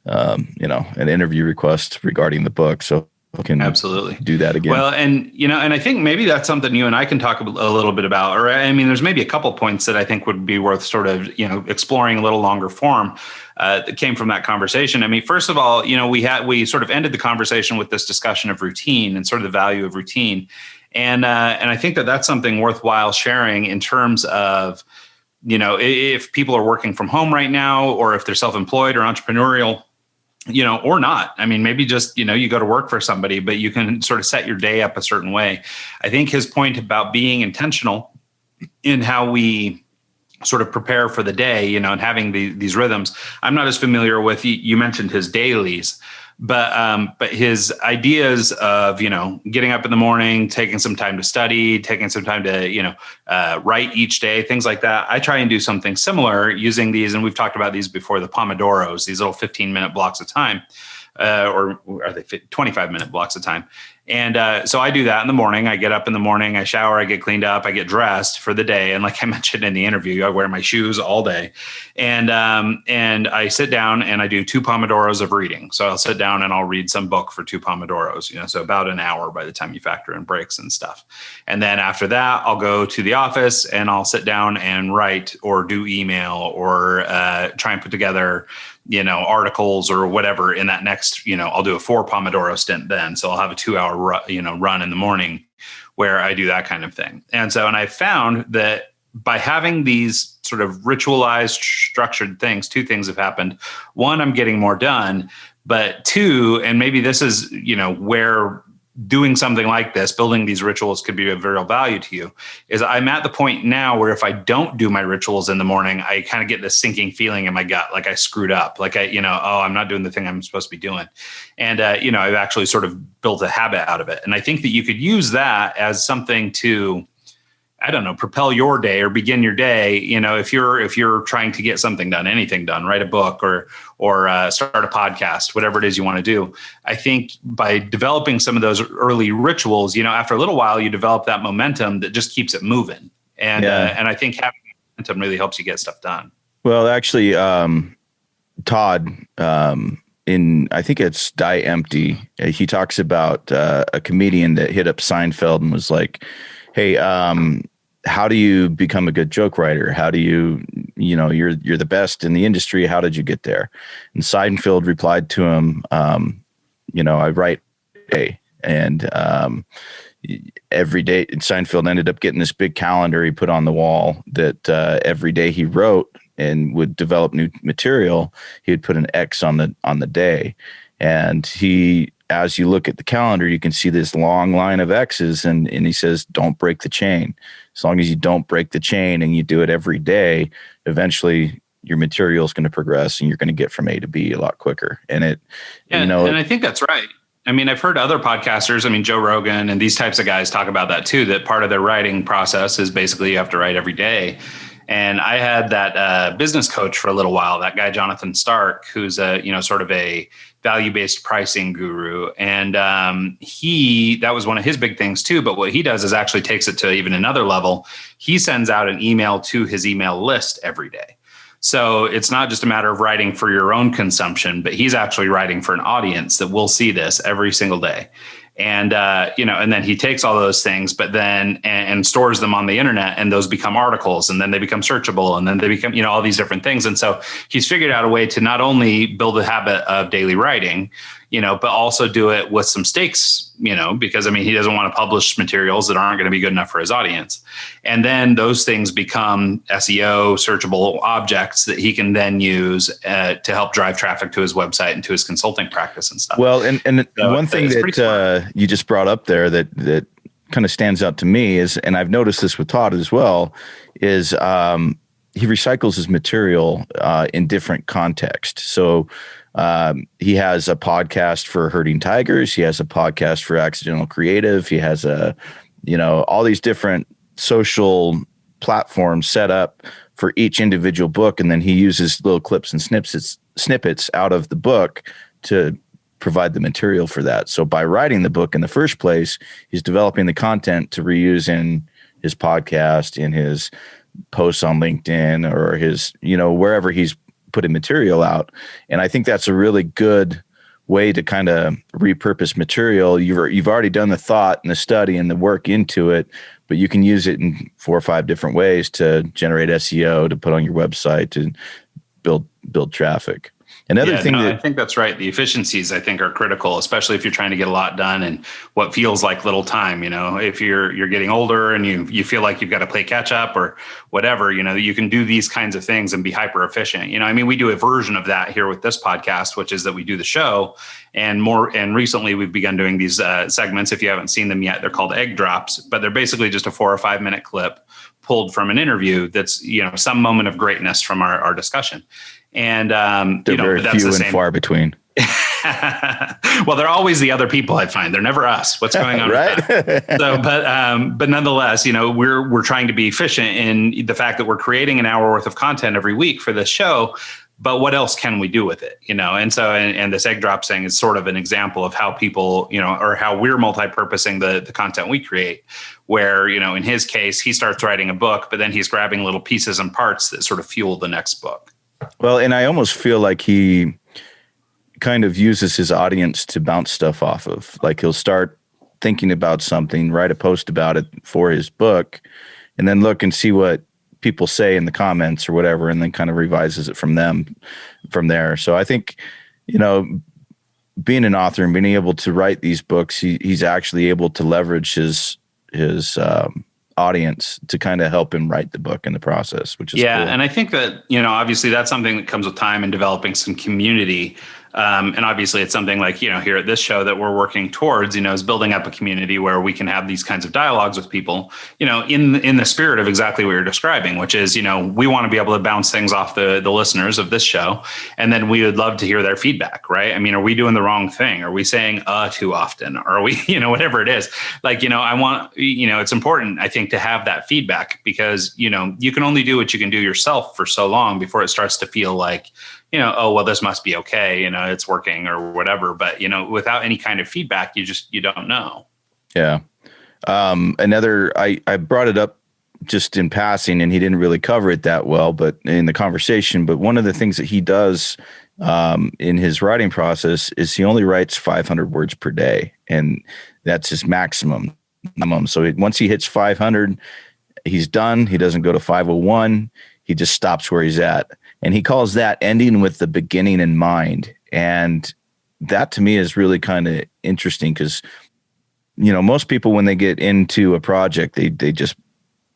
an interview request regarding the book, so we can absolutely do that again. Well, and and I think maybe that's something you and I can talk a little bit about. Or I mean, there's maybe a couple points that I think would be worth sort of exploring a little longer form that came from that conversation. I mean, first of all, we sort of ended the conversation with this discussion of routine and sort of the value of routine, and I think that that's something worthwhile sharing in terms of if people are working from home right now, or if they're self-employed or entrepreneurial, or not. I mean, maybe just, you go to work for somebody, but you can sort of set your day up a certain way. I think his point about being intentional in how we sort of prepare for the day, and having these rhythms. I'm not as familiar with, you mentioned his dailies, but his ideas of, getting up in the morning, taking some time to study, taking some time to, write each day, things like that. I try and do something similar using these. And we've talked about these before, the Pomodoros, these little 15-minute blocks of time, or are they 25-minute blocks of time? And so I do that in the morning. I get up in the morning, I shower, I get cleaned up, I get dressed for the day. And like I mentioned in the interview, I wear my shoes all day. And I sit down and I do 2 Pomodoros of reading. So I'll sit down and I'll read some book for 2 Pomodoros, so about an hour by the time you factor in breaks and stuff. And then after that, I'll go to the office and I'll sit down and write or do email or try and put together articles or whatever in that next, I'll do a 4 Pomodoro stint then. So I'll have a 2-hour, run in the morning where I do that kind of thing. And I found that by having these sort of ritualized, structured things, 2 things have happened. 1, I'm getting more done, but 2, and maybe this is, where doing something like this, building these rituals could be of real value to you, is I'm at the point now where if I don't do my rituals in the morning, I kind of get this sinking feeling in my gut, like I screwed up, like I'm not doing the thing I'm supposed to be doing. And, I've actually sort of built a habit out of it. And I think that you could use that as something to, I don't know, propel your day or begin your day. If you're trying to get something done, anything done, write a book or start a podcast, whatever it is you want to do. I think by developing some of those early rituals, after a little while, you develop that momentum that just keeps it moving. And I think having momentum really helps you get stuff done. Well, actually, Todd, I think it's Die Empty, he talks about a comedian that hit up Seinfeld and was like, hey, how do you become a good joke writer? How do you, you're the best in the industry. How did you get there? And Seinfeld replied to him, I write and every day. And Seinfeld ended up getting this big calendar he put on the wall that every day he wrote and would develop new material, he would put an X on the day. And as you look at the calendar, you can see this long line of X's, and he says, don't break the chain. As long as you don't break the chain and you do it every day, eventually your material is going to progress and you're going to get from A to B a lot quicker. And and I think that's right. I mean, I've heard other podcasters, Joe Rogan and these types of guys talk about that too, that part of their writing process is basically you have to write every day. And I had that business coach for a little while, that guy, Jonathan Stark, who's sort of a value-based pricing guru. And that was one of his big things too. But what he does is actually takes it to even another level. He sends out an email to his email list every day. So it's not just a matter of writing for your own consumption, but he's actually writing for an audience that will see this every single day. And, and then he takes all those things, but then and stores them on the internet, and those become articles, and then they become searchable, and then they become, all these different things. And so he's figured out a way to not only build a habit of daily writing, but also do it with some stakes, because he doesn't want to publish materials that aren't going to be good enough for his audience. And then those things become SEO searchable objects that he can then use to help drive traffic to his website and to his consulting practice and stuff. Well, and so one thing that you just brought up there that kind of stands out to me is, and I've noticed this with Todd as well, is he recycles his material in different contexts. So he has a podcast for herding tigers. He has a podcast for accidental creative. He has all these different social platforms set up for each individual book. And then he uses little clips and snippets out of the book to provide the material for that. So by writing the book in the first place, he's developing the content to reuse in his podcast, in his posts on LinkedIn, or his, wherever he's putting material out. And I think that's a really good way to kind of repurpose material. You've already done the thought and the study and the work into it, but you can use it in 4 or 5 different ways to generate SEO, to put on your website, to build traffic. Another thing I think that's right. The efficiencies, I think, are critical, especially if you're trying to get a lot done in what feels like little time. If you're getting older and you feel like you've got to play catch up or whatever, you can do these kinds of things and be hyper efficient. We do a version of that here with this podcast, which is that we do the show and recently we've begun doing these segments. If you haven't seen them yet, they're called egg drops, but they're basically just a 4 or 5 minute clip pulled from an interview that's, some moment of greatness from our discussion. And, they're very that's few and far between. Well, they're always the other people, I find. They're never us. What's going on? Right. With that? So, but nonetheless, we're trying to be efficient in the fact that we're creating an hour worth of content every week for this show. But what else can we do with it? And so, and this egg drop thing is sort of an example of how people, or how we're multi-purposing the content we create, where, in his case, he starts writing a book, but then he's grabbing little pieces and parts that sort of fuel the next book. Well, and I almost feel like he kind of uses his audience to bounce stuff off of. Like he'll start thinking about something, write a post about it for his book, and then look and see what people say in the comments or whatever, and then kind of revises it from there. So I think, being an author and being able to write these books, he's actually able to leverage his audience to kind of help him write the book in the process, which is cool. And I think that, obviously that's something that comes with time and developing some community. And obviously it's something like, here at this show that we're working towards, is building up a community where we can have these kinds of dialogues with people, in the spirit of exactly what you're describing, which is, we want to be able to bounce things off the listeners of this show. And then we would love to hear their feedback, right? Are we doing the wrong thing? Are we saying too often? Are we, whatever it is, like, I want, it's important, I think, to have that feedback because, you can only do what you can do yourself for so long before it starts to feel like, oh, well, this must be okay. It's working or whatever. But, without any kind of feedback, you don't know. Yeah. I brought it up just in passing and he didn't really cover it that well, but in the conversation, but one of the things that he does in his writing process is he only writes 500 words per day. And that's his maximum. So once he hits 500, he's done. He doesn't go to 501. He just stops where he's at. And he calls that ending with the beginning in mind. And that to me is really kind of interesting because, most people, when they get into a project, they just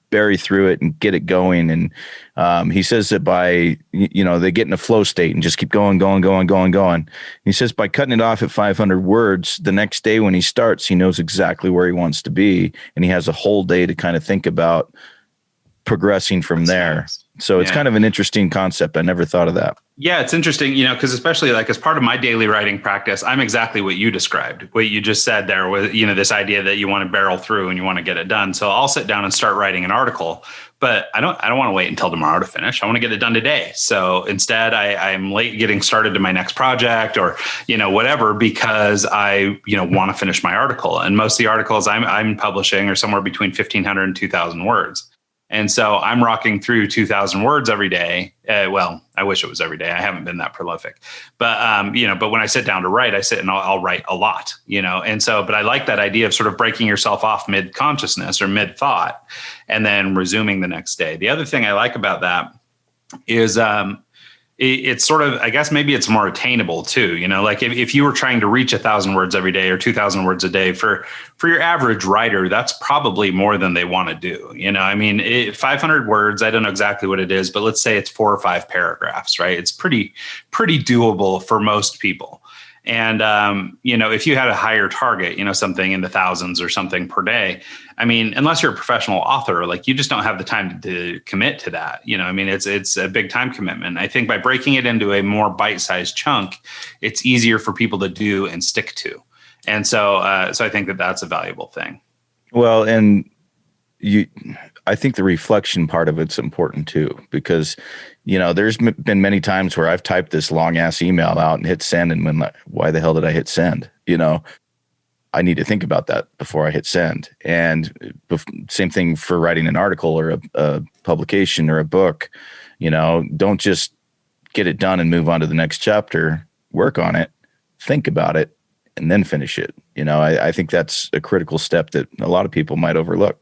bury through it and get it going. And he says that by, they get in a flow state and just keep going. He says by cutting it off at 500 words, the next day when he starts, he knows exactly where he wants to be. And he has a whole day to kind of think about progressing from there. So it's kind of an interesting concept. I never thought of that. Yeah, it's interesting, because especially like as part of my daily writing practice, I'm exactly what you described, what you just said there with, this idea that you want to barrel through and you want to get it done. So I'll sit down and start writing an article, but I don't want to wait until tomorrow to finish. I want to get it done today. So instead I'm late getting started to my next project or, whatever, because I, want to finish my article. And most of the articles I'm publishing are somewhere between 1,500 and 2,000 words. And so I'm rocking through 2,000 words every day. Well, I wish it was every day. I haven't been that prolific, but but when I sit down to write, I sit and I'll write a lot, and so, but I like that idea of sort of breaking yourself off mid consciousness or mid thought and then resuming the next day. The other thing I like about that is, it's sort of, I guess maybe it's more attainable too. Like if you were trying to reach 1,000 words every day or 2,000 words a day for your average writer, that's probably more than they want to do. 500 words, I don't know exactly what it is, but let's say it's 4 or 5 paragraphs, right? It's pretty doable for most people. And, if you had a higher target, something in the thousands or something per day, unless you're a professional author, like you just don't have the time to commit to that. It's a big time commitment. I think by breaking it into a more bite-sized chunk, it's easier for people to do and stick to. And so I think that that's a valuable thing. Well, and I think the reflection part of it's important too, because, there's been many times where I've typed this long ass email out and hit send. And when, why the hell did I hit send? I need to think about that before I hit send. And same thing for writing an article or a publication or a book. Don't just get it done and move on to the next chapter. Work on it, think about it, and then finish it. I think that's a critical step that a lot of people might overlook.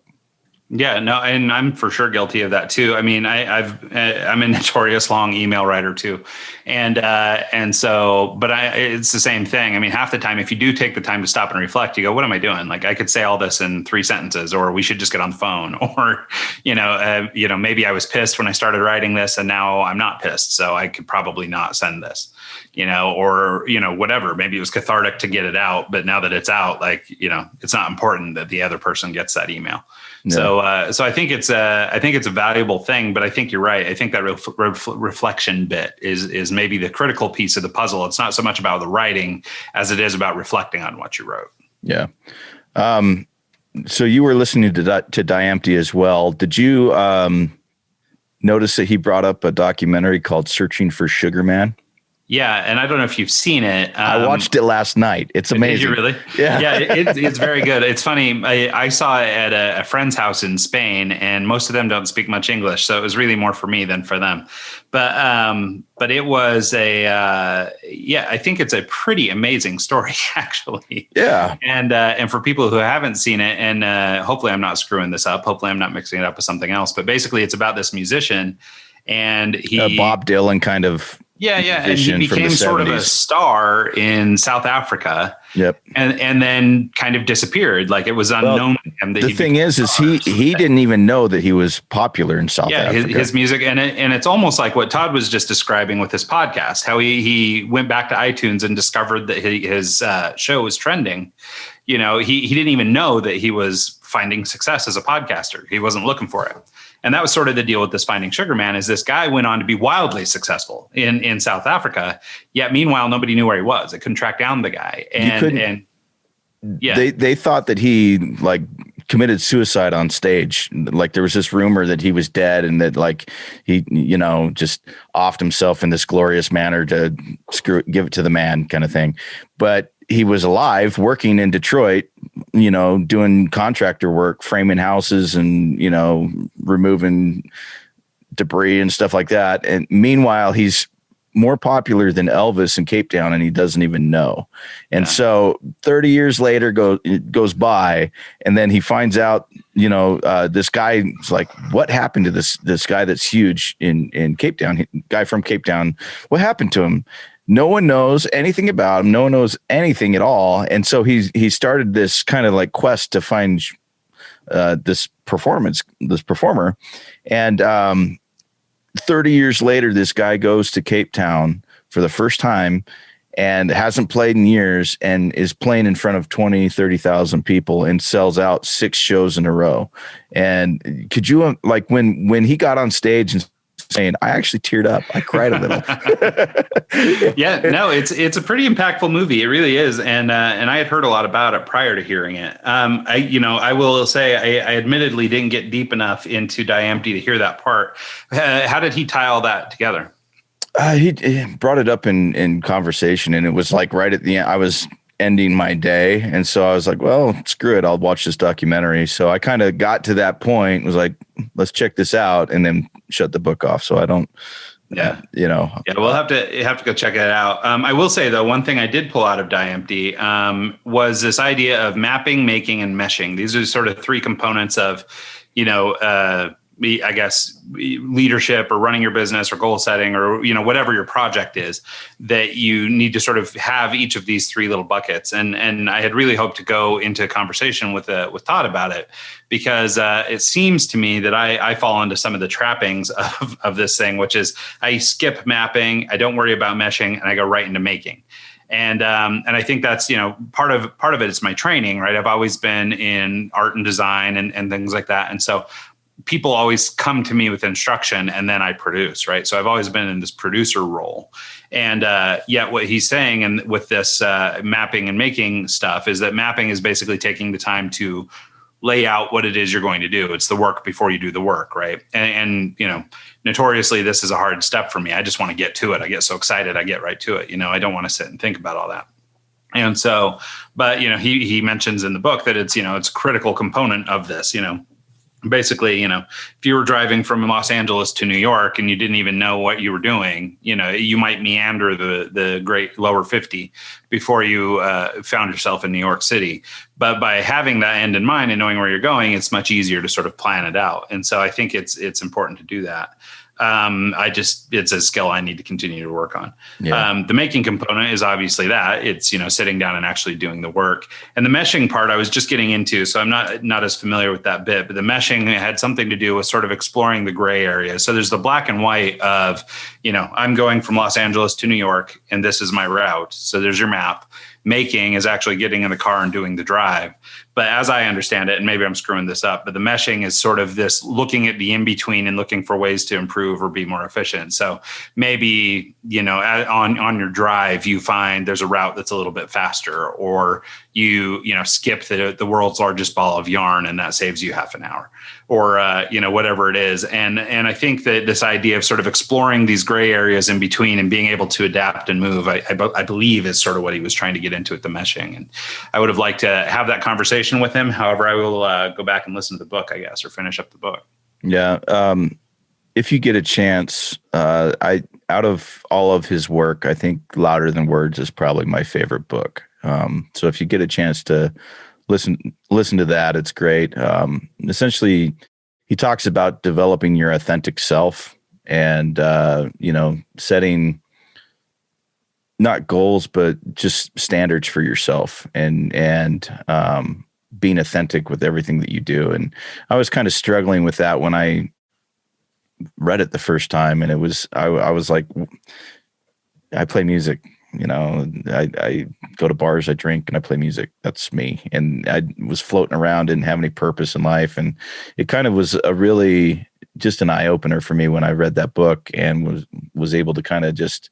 Yeah, no, and I'm for sure guilty of that too. I'm a notorious long email writer too, and so, but it's the same thing. Half the time, if you do take the time to stop and reflect, you go, "What am I doing? Like, I could say all this in 3 sentences, or we should just get on the phone, or, maybe I was pissed when I started writing this, and now I'm not pissed, so I could probably not send this." Or, whatever, maybe it was cathartic to get it out, but now that it's out, like, it's not important that the other person gets that email. Yeah. So I think it's a valuable thing, but I think you're right. I think that reflection bit is maybe the critical piece of the puzzle. It's not so much about the writing as it is about reflecting on what you wrote. Yeah. So you were listening to Diempty as well. Did you notice that he brought up a documentary called Searching for Sugar Man? Yeah, and I don't know if you've seen it. I watched it last night. It's amazing. Did you really? Yeah. Yeah, it's very good. It's funny. I saw it at a friend's house in Spain, and most of them don't speak much English, so it was really more for me than for them. But it was I think it's a pretty amazing story, actually. Yeah. And for people who haven't seen it, and hopefully I'm not screwing this up. Hopefully I'm not mixing it up with something else. But basically, it's about this musician, and he Bob Dylan kind of. Yeah. And he became sort of a star in South Africa. Yep. And then kind of disappeared. Like it was unknown to him. The thing is he didn't even know that he was popular in South Africa. Yeah, his music. And it's almost like what Todd was just describing with his podcast, how he went back to iTunes and discovered that his show was trending. He didn't even know that he was finding success as a podcaster. He wasn't looking for it. And that was sort of the deal with this Finding Sugar Man, is this guy went on to be wildly successful in South Africa. Yet meanwhile, nobody knew where he was. They couldn't track down the guy. They thought that he like committed suicide on stage. Like there was this rumor that he was dead and that like he, just offed himself in this glorious manner to give it to the man kind of thing. But he was alive working in Detroit, doing contractor work, framing houses and, removing debris and stuff like that. And meanwhile, he's more popular than Elvis in Cape Town and he doesn't even know. And so 30 years later goes by and then he finds out, this guy's like, what happened to this guy that's huge in Cape Town, guy from Cape Town? What happened to him? No one knows anything about him. No one knows anything at all. And so he started this kind of like quest to find this performer. And 30 years later, this guy goes to Cape Town for the first time and hasn't played in years and is playing in front of 20, 30,000 people and sells out 6 shows in a row. And could you like when he got on stage and saying, I actually teared up. I cried a little. Yeah, no, it's a pretty impactful movie. It really is. And I had heard a lot about it prior to hearing it. I will say I admittedly didn't get deep enough into Die Empty to hear that part. How did he tie all that together? He brought it up in conversation, and it was like right at the end. I was ending my day, and so I was like, well, screw it, I'll watch this documentary. So I kind of got to that point, was like, let's check this out, and then shut the book off. So I don't we'll have to go check it out. I will say though, one thing I did pull out of Die Empty was this idea of mapping, making, and meshing. These are sort of three components of I guess leadership or running your business or goal setting or, whatever your project is, that you need to sort of have each of these three little buckets. And I had really hoped to go into a conversation with Todd about it, because it seems to me that I fall into some of the trappings of this thing, which is I skip mapping, I don't worry about meshing, and I go right into making. And I think that's, part of it is my training, right? I've always been in art and design and things like that. And so people always come to me with instruction and then I produce, right? So I've always been in this producer role. And yet what he's saying, and with this mapping and making stuff, is that mapping is basically taking the time to lay out what it is you're going to do. It's the work before you do the work, right? And notoriously, this is a hard step for me. I just want to get to it. I get so excited, I get right to it. I don't want to sit and think about all that. And so, but he mentions in the book that it's it's a critical component of this. Basically, if you were driving from Los Angeles to New York and you didn't even know what you were doing, you might meander the great lower 50 before you found yourself in New York City. But by having that end in mind and knowing where you're going, it's much easier to sort of plan it out. And so I think it's important to do that. It's a skill I need to continue to work on. Yeah. The making component is obviously that it's, sitting down and actually doing the work, and the meshing part I was just getting into. So I'm not as familiar with that bit, but the meshing had something to do with sort of exploring the gray areas. So there's the black and white of, I'm going from Los Angeles to New York and this is my route. So there's your map. Making is actually getting in the car and doing the drive. But as I understand it, and maybe I'm screwing this up, but the meshing is sort of this looking at the in-between and looking for ways to improve or be more efficient. So maybe, on your drive, you find there's a route that's a little bit faster, or you skip the world's largest ball of yarn and that saves you half an hour, or, whatever it is. And I think that this idea of sort of exploring these gray areas in between and being able to adapt and move, I believe is sort of what he was trying to get into with the meshing. And I would have liked to have that conversation with him. However, I will go back and listen to the book, I guess, or finish up the book. Yeah. If you get a chance, out of all of his work, I think Louder Than Words is probably my favorite book. So if you get a chance to listen to that, it's great. Essentially, he talks about developing your authentic self and, setting not goals, but just standards for yourself and being authentic with everything that you do. And I was kind of struggling with that when I read it the first time. And it was, I was like, I play music, I go to bars, I drink, and I play music. That's me. And I was floating around, didn't have any purpose in life. And it kind of was a really just an eye opener for me when I read that book and was able to kind of just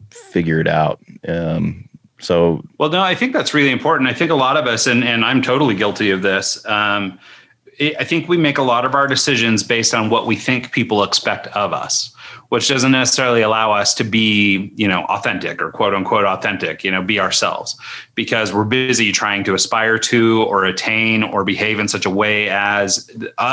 figure it out. Well, no, I think that's really important. I think a lot of us, and I'm totally guilty of this. I think we make a lot of our decisions based on what we think people expect of us, which doesn't necessarily allow us to be, authentic or quote unquote authentic, be ourselves, because we're busy trying to aspire to or attain or behave in such a way as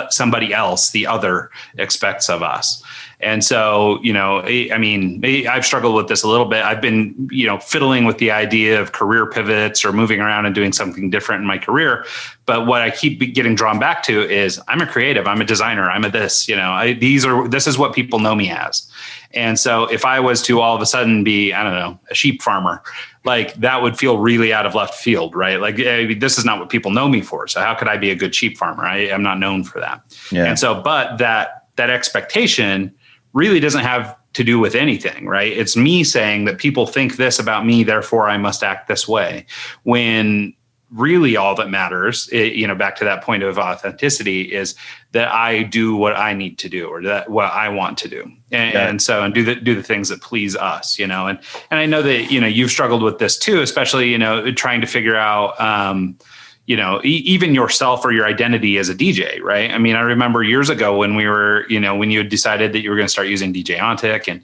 somebody else, the other, expects of us. And so, I've struggled with this a little bit. I've been, fiddling with the idea of career pivots or moving around and doing something different in my career. But what I keep getting drawn back to is I'm a creative, I'm a designer, I'm a this, this is what people know me as. And so if I was to all of a sudden be, a sheep farmer, like that would feel really out of left field, right? Like this is not what people know me for. So how could I be a good sheep farmer? I'm not known for that. Yeah. And so, but that expectation really doesn't have to do with anything, right? It's me saying that people think this about me, therefore I must act this way. When really all that matters, back to that point of authenticity, is that I do what I need to do, or that what I want to do. And do the things that please us, and I know that, you've struggled with this too, especially, trying to figure out, even yourself or your identity as a DJ, right? I mean, I remember years ago when we were, when you had decided that you were going to start using DJ Ontic and,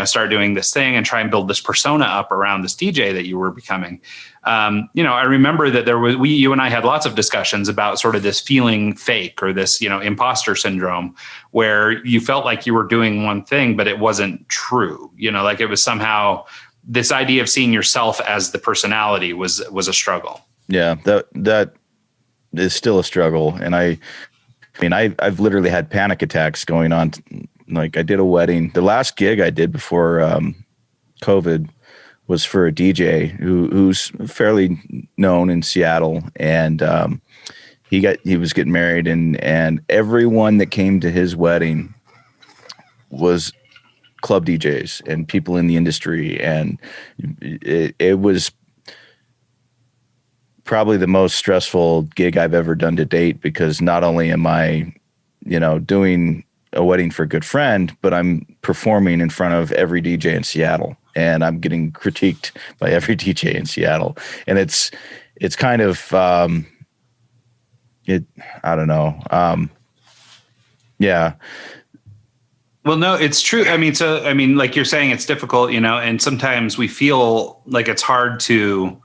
start doing this thing and try and build this persona up around this DJ that you were becoming. I remember that you and I had lots of discussions about sort of this feeling fake, or this, imposter syndrome, where you felt like you were doing one thing, but it wasn't true, like it was somehow this idea of seeing yourself as the personality was a struggle. Yeah, that is still a struggle. And I've literally had panic attacks going on. Like, I did a wedding. The last gig I did before COVID was for a DJ who's fairly known in Seattle. And he was getting married, and everyone that came to his wedding was club DJs and people in the industry. And it was probably the most stressful gig I've ever done to date, because not only am I, doing a wedding for a good friend, but I'm performing in front of every DJ in Seattle, and I'm getting critiqued by every DJ in Seattle. And it's kind of, I don't know. Yeah. Well, no, it's true. Like you're saying, it's difficult, and sometimes we feel like it's hard to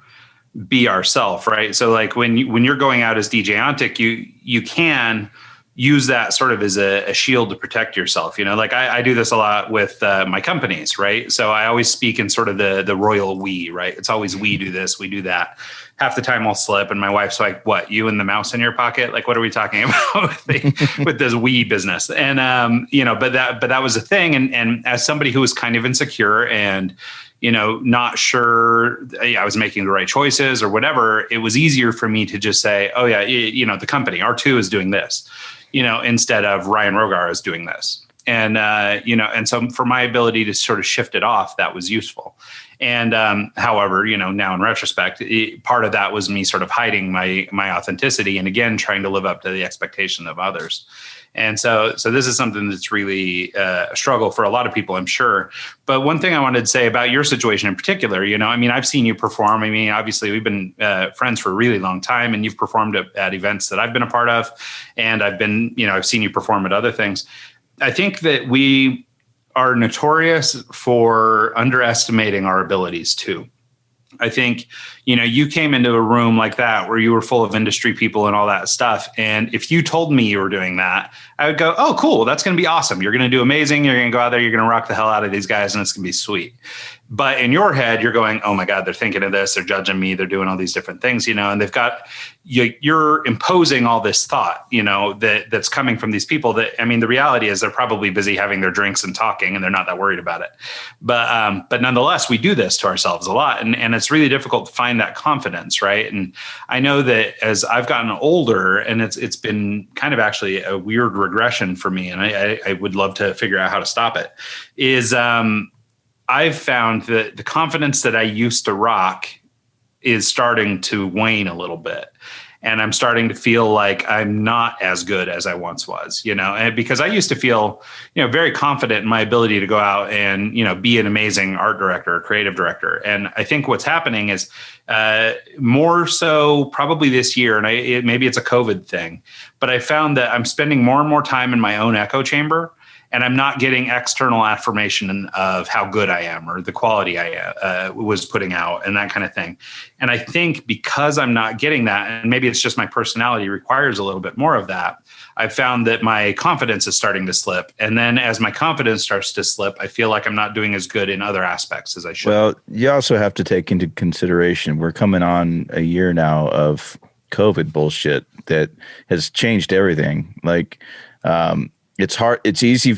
be ourself, right? So like when you're going out as DJ Ontic, you can use that sort of as a shield to protect yourself. Like I do this a lot with my companies, right? So I always speak in sort of the royal we, right? It's always we do this, we do that. Half the time I'll slip, and my wife's like, "What, you and the mouse in your pocket? Like, what are we talking about with this we business?" And but that was a thing. And as somebody who was kind of insecure and not sure I was making the right choices or whatever, it was easier for me to just say, "Oh yeah, the company R2 is doing this," instead of Ryan Rogar is doing this. And, and so for my ability to sort of shift it off, that was useful. And, however, now in retrospect, part of that was me sort of hiding my authenticity, and again, trying to live up to the expectation of others. And so this is something that's really a struggle for a lot of people, I'm sure. But one thing I wanted to say about your situation in particular, I've seen you perform. Obviously we've been friends for a really long time, and you've performed at events that I've been a part of, and I've seen you perform at other things. I think that we are notorious for underestimating our abilities too. I think, you came into a room like that where you were full of industry people and all that stuff. And if you told me you were doing that, I would go, "Oh, cool. That's going to be awesome. You're going to do amazing. You're going to go out there. You're going to rock the hell out of these guys, and it's going to be sweet." But in your head, you're going, "Oh my God, they're thinking of this. They're judging me. They're doing all these different things, and they've got, you're imposing all this thought, that's coming from these people that, the reality is they're probably busy having their drinks and talking, and they're not that worried about it. But nonetheless, we do this to ourselves a lot. And it's really difficult to find that confidence. Right. And I know that as I've gotten older, and it's been kind of actually a weird regression for me, and I would love to figure out how to stop it, is, I've found that the confidence that I used to rock is starting to wane a little bit. And I'm starting to feel like I'm not as good as I once was, and because I used to feel, very confident in my ability to go out and, be an amazing art director or creative director. And I think what's happening is more so probably this year, and maybe it's a COVID thing, but I found that I'm spending more and more time in my own echo chamber, and I'm not getting external affirmation of how good I am or the quality I was putting out and that kind of thing. And I think because I'm not getting that, and maybe it's just my personality requires a little bit more of that, I've found that my confidence is starting to slip. And then as my confidence starts to slip, I feel like I'm not doing as good in other aspects as I should. Well, you also have to take into consideration, we're coming on a year now of COVID bullshit that has changed everything. Like, it's hard. It's easy.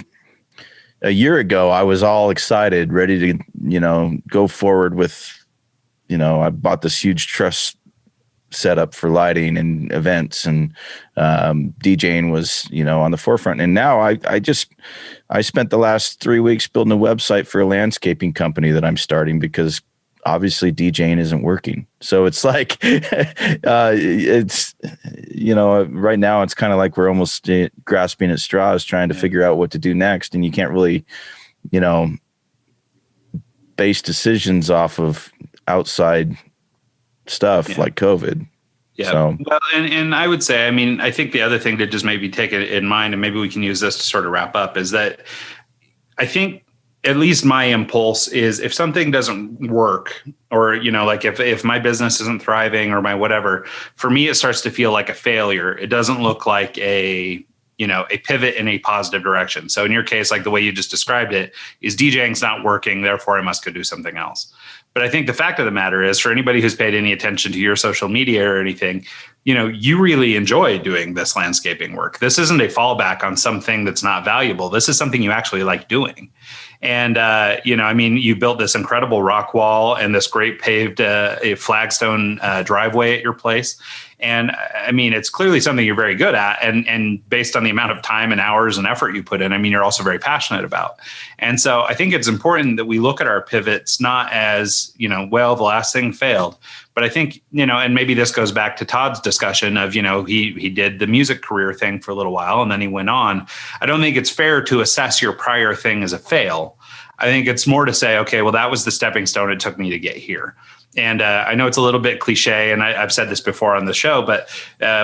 A year ago, I was all excited, ready to, go forward with, I bought this huge truss setup for lighting and events, and DJing was, on the forefront. And now I spent the last 3 weeks building a website for a landscaping company that I'm starting, because obviously DJing isn't working. So it's like, it's, right now it's kind of like we're almost grasping at straws trying to figure out what to do next. And you can't really, base decisions off of outside stuff like COVID. Yeah. So. Well, and I would say, I think the other thing to just maybe take it in mind, and maybe we can use this to sort of wrap up, is that I think at least my impulse is if something doesn't work, or, like if my business isn't thriving or my whatever, for me, it starts to feel like a failure. It doesn't look like a pivot in a positive direction. So in your case, like the way you just described it, is DJing's not working, therefore I must go do something else. But I think the fact of the matter is, for anybody who's paid any attention to your social media or anything, you really enjoy doing this landscaping work. This isn't a fallback on something that's not valuable. This is something you actually like doing. And, you built this incredible rock wall and this great paved flagstone driveway at your place. And it's clearly something you're very good at. And based on the amount of time and hours and effort you put in, you're also very passionate about. And so I think it's important that we look at our pivots not as, the last thing failed. But I think, and maybe this goes back to Todd's discussion of, he did the music career thing for a little while and then he went on. I don't think it's fair to assess your prior thing as a fail. I think it's more to say, okay, well, that was the stepping stone it took me to get here. And I know it's a little bit cliche, and I've said this before on the show, but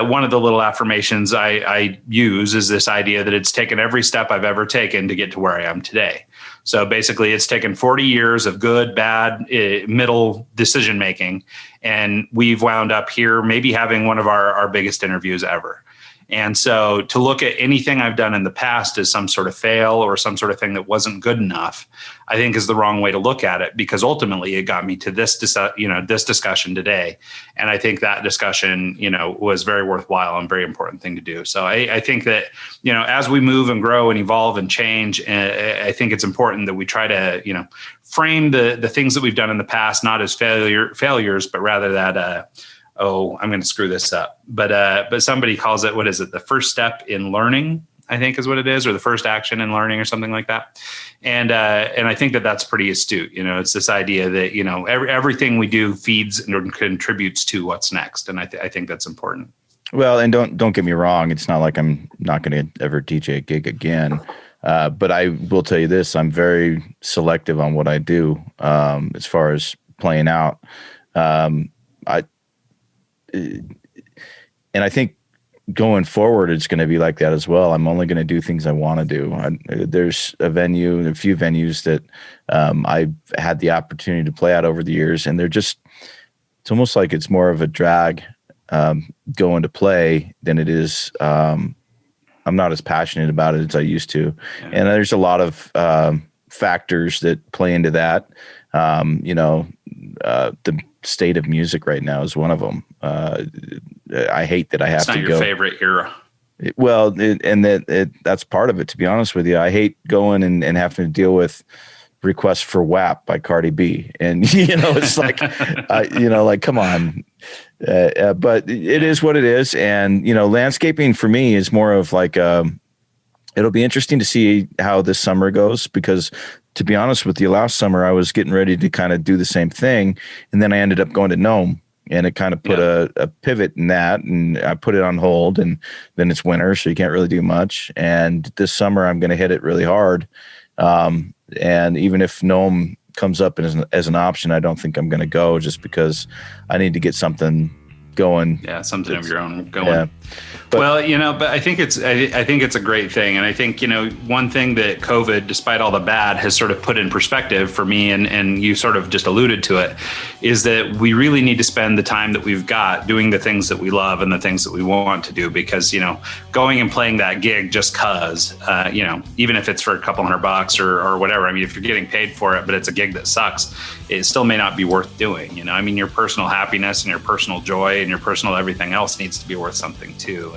one of the little affirmations I use is this idea that it's taken every step I've ever taken to get to where I am today. So basically, it's taken 40 years of good, bad, middle decision making, and we've wound up here maybe having one of our biggest interviews ever. And so to look at anything I've done in the past as some sort of fail or some sort of thing that wasn't good enough, I think is the wrong way to look at it, because ultimately it got me to this discussion today. And I think that discussion, was very worthwhile and very important thing to do. So I think that, as we move and grow and evolve and change, I think it's important that we try to, frame the things that we've done in the past, not as failures, but rather that, I'm going to screw this up. But somebody calls it, what is it? The first step in learning, I think is what it is, or the first action in learning or something like that. And I think that that's pretty astute. It's this idea that, everything we do feeds and contributes to what's next. And I think that's important. Well, and don't get me wrong. It's not like I'm not going to ever DJ a gig again. But I will tell you this, I'm very selective on what I do as far as playing out. And I think going forward, it's going to be like that as well. I'm only going to do things I want to do. There's a few venues that I've had the opportunity to play at over the years, and it's almost like it's more of a drag going to play than it is. I'm not as passionate about it as I used to. Yeah. And there's a lot of factors that play into that. The state of music right now is one of them. I hate that I have to go. It's not your favorite era. That's part of it, to be honest with you. I hate going and having to deal with requests for WAP by Cardi B. And, it's like, like, come on. But it is what it is. And, landscaping for me is more of like, it'll be interesting to see how this summer goes, because to be honest with you, last summer I was getting ready to kind of do the same thing. And then I ended up going to Nome, and it kind of put a pivot in that, and I put it on hold, and then it's winter, so you can't really do much. And this summer I'm going to hit it really hard. And even if Nome comes up as an option, I don't think I'm going to go, just because I need to get something going. Yeah, something of your own going. Yeah. But I think it's a great thing. And I think, one thing that COVID, despite all the bad, has sort of put in perspective for me, and you sort of just alluded to it, is that we really need to spend the time that we've got doing the things that we love and the things that we want to do, because, going and playing that gig just cause, even if it's for a couple $100 or whatever, if you're getting paid for it, but it's a gig that sucks, it still may not be worth doing. Your personal happiness and your personal joy and your personal everything else needs to be worth something too.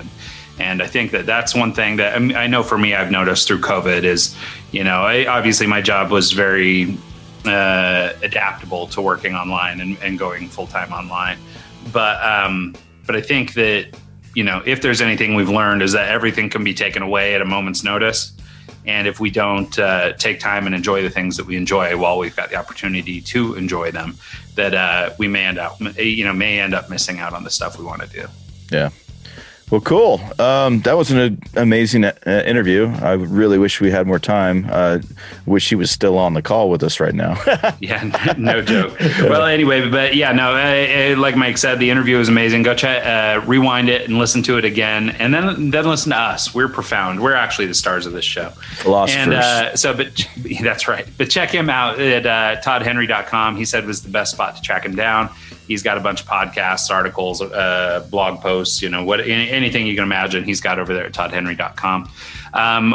And I think that's one thing that I know for me, I've noticed through COVID is, obviously my job was very adaptable to working online and going full-time online. But I think that, if there's anything we've learned, is that everything can be taken away at a moment's notice. And if we don't take time and enjoy the things that we enjoy while we've got the opportunity to enjoy them, that we may end up missing out on the stuff we want to do. Yeah. Well, cool. That was an amazing interview. I really wish we had more time. Wish he was still on the call with us right now. Yeah, no joke. Well, anyway, but yeah, no, like Mike said, the interview was amazing. Go check, rewind it and listen to it again. And then listen to us. We're profound. We're actually the stars of this show. Philosophers. And but that's right. But check him out at toddhenry.com. He said was the best spot to track him down. He's got a bunch of podcasts, articles, blog posts, anything you can imagine, he's got over there at toddhenry.com.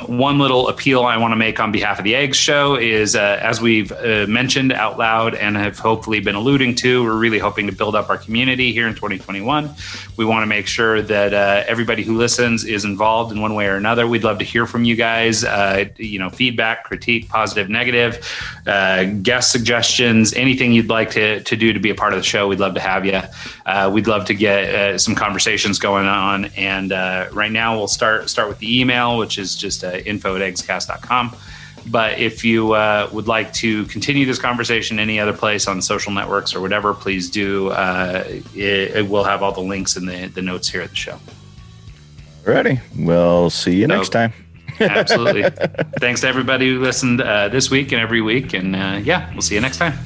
One little appeal I want to make on behalf of the Eggs Show is, as we've mentioned out loud and have hopefully been alluding to, we're really hoping to build up our community here in 2021. We want to make sure that everybody who listens is involved in one way or another. We'd love to hear from you guys, feedback, critique, positive, negative, guest suggestions, anything you'd like to do to be a part of the show. We'd love to have you. We'd love to get some conversations going on. And right now we'll start with the email, which is just info@eggscast.com. But if you would like to continue this conversation any other place on social networks or whatever, please do. It will have all the links in the notes here at the show. Alrighty. We'll see you next time. Absolutely. Thanks to everybody who listened this week and every week. And we'll see you next time.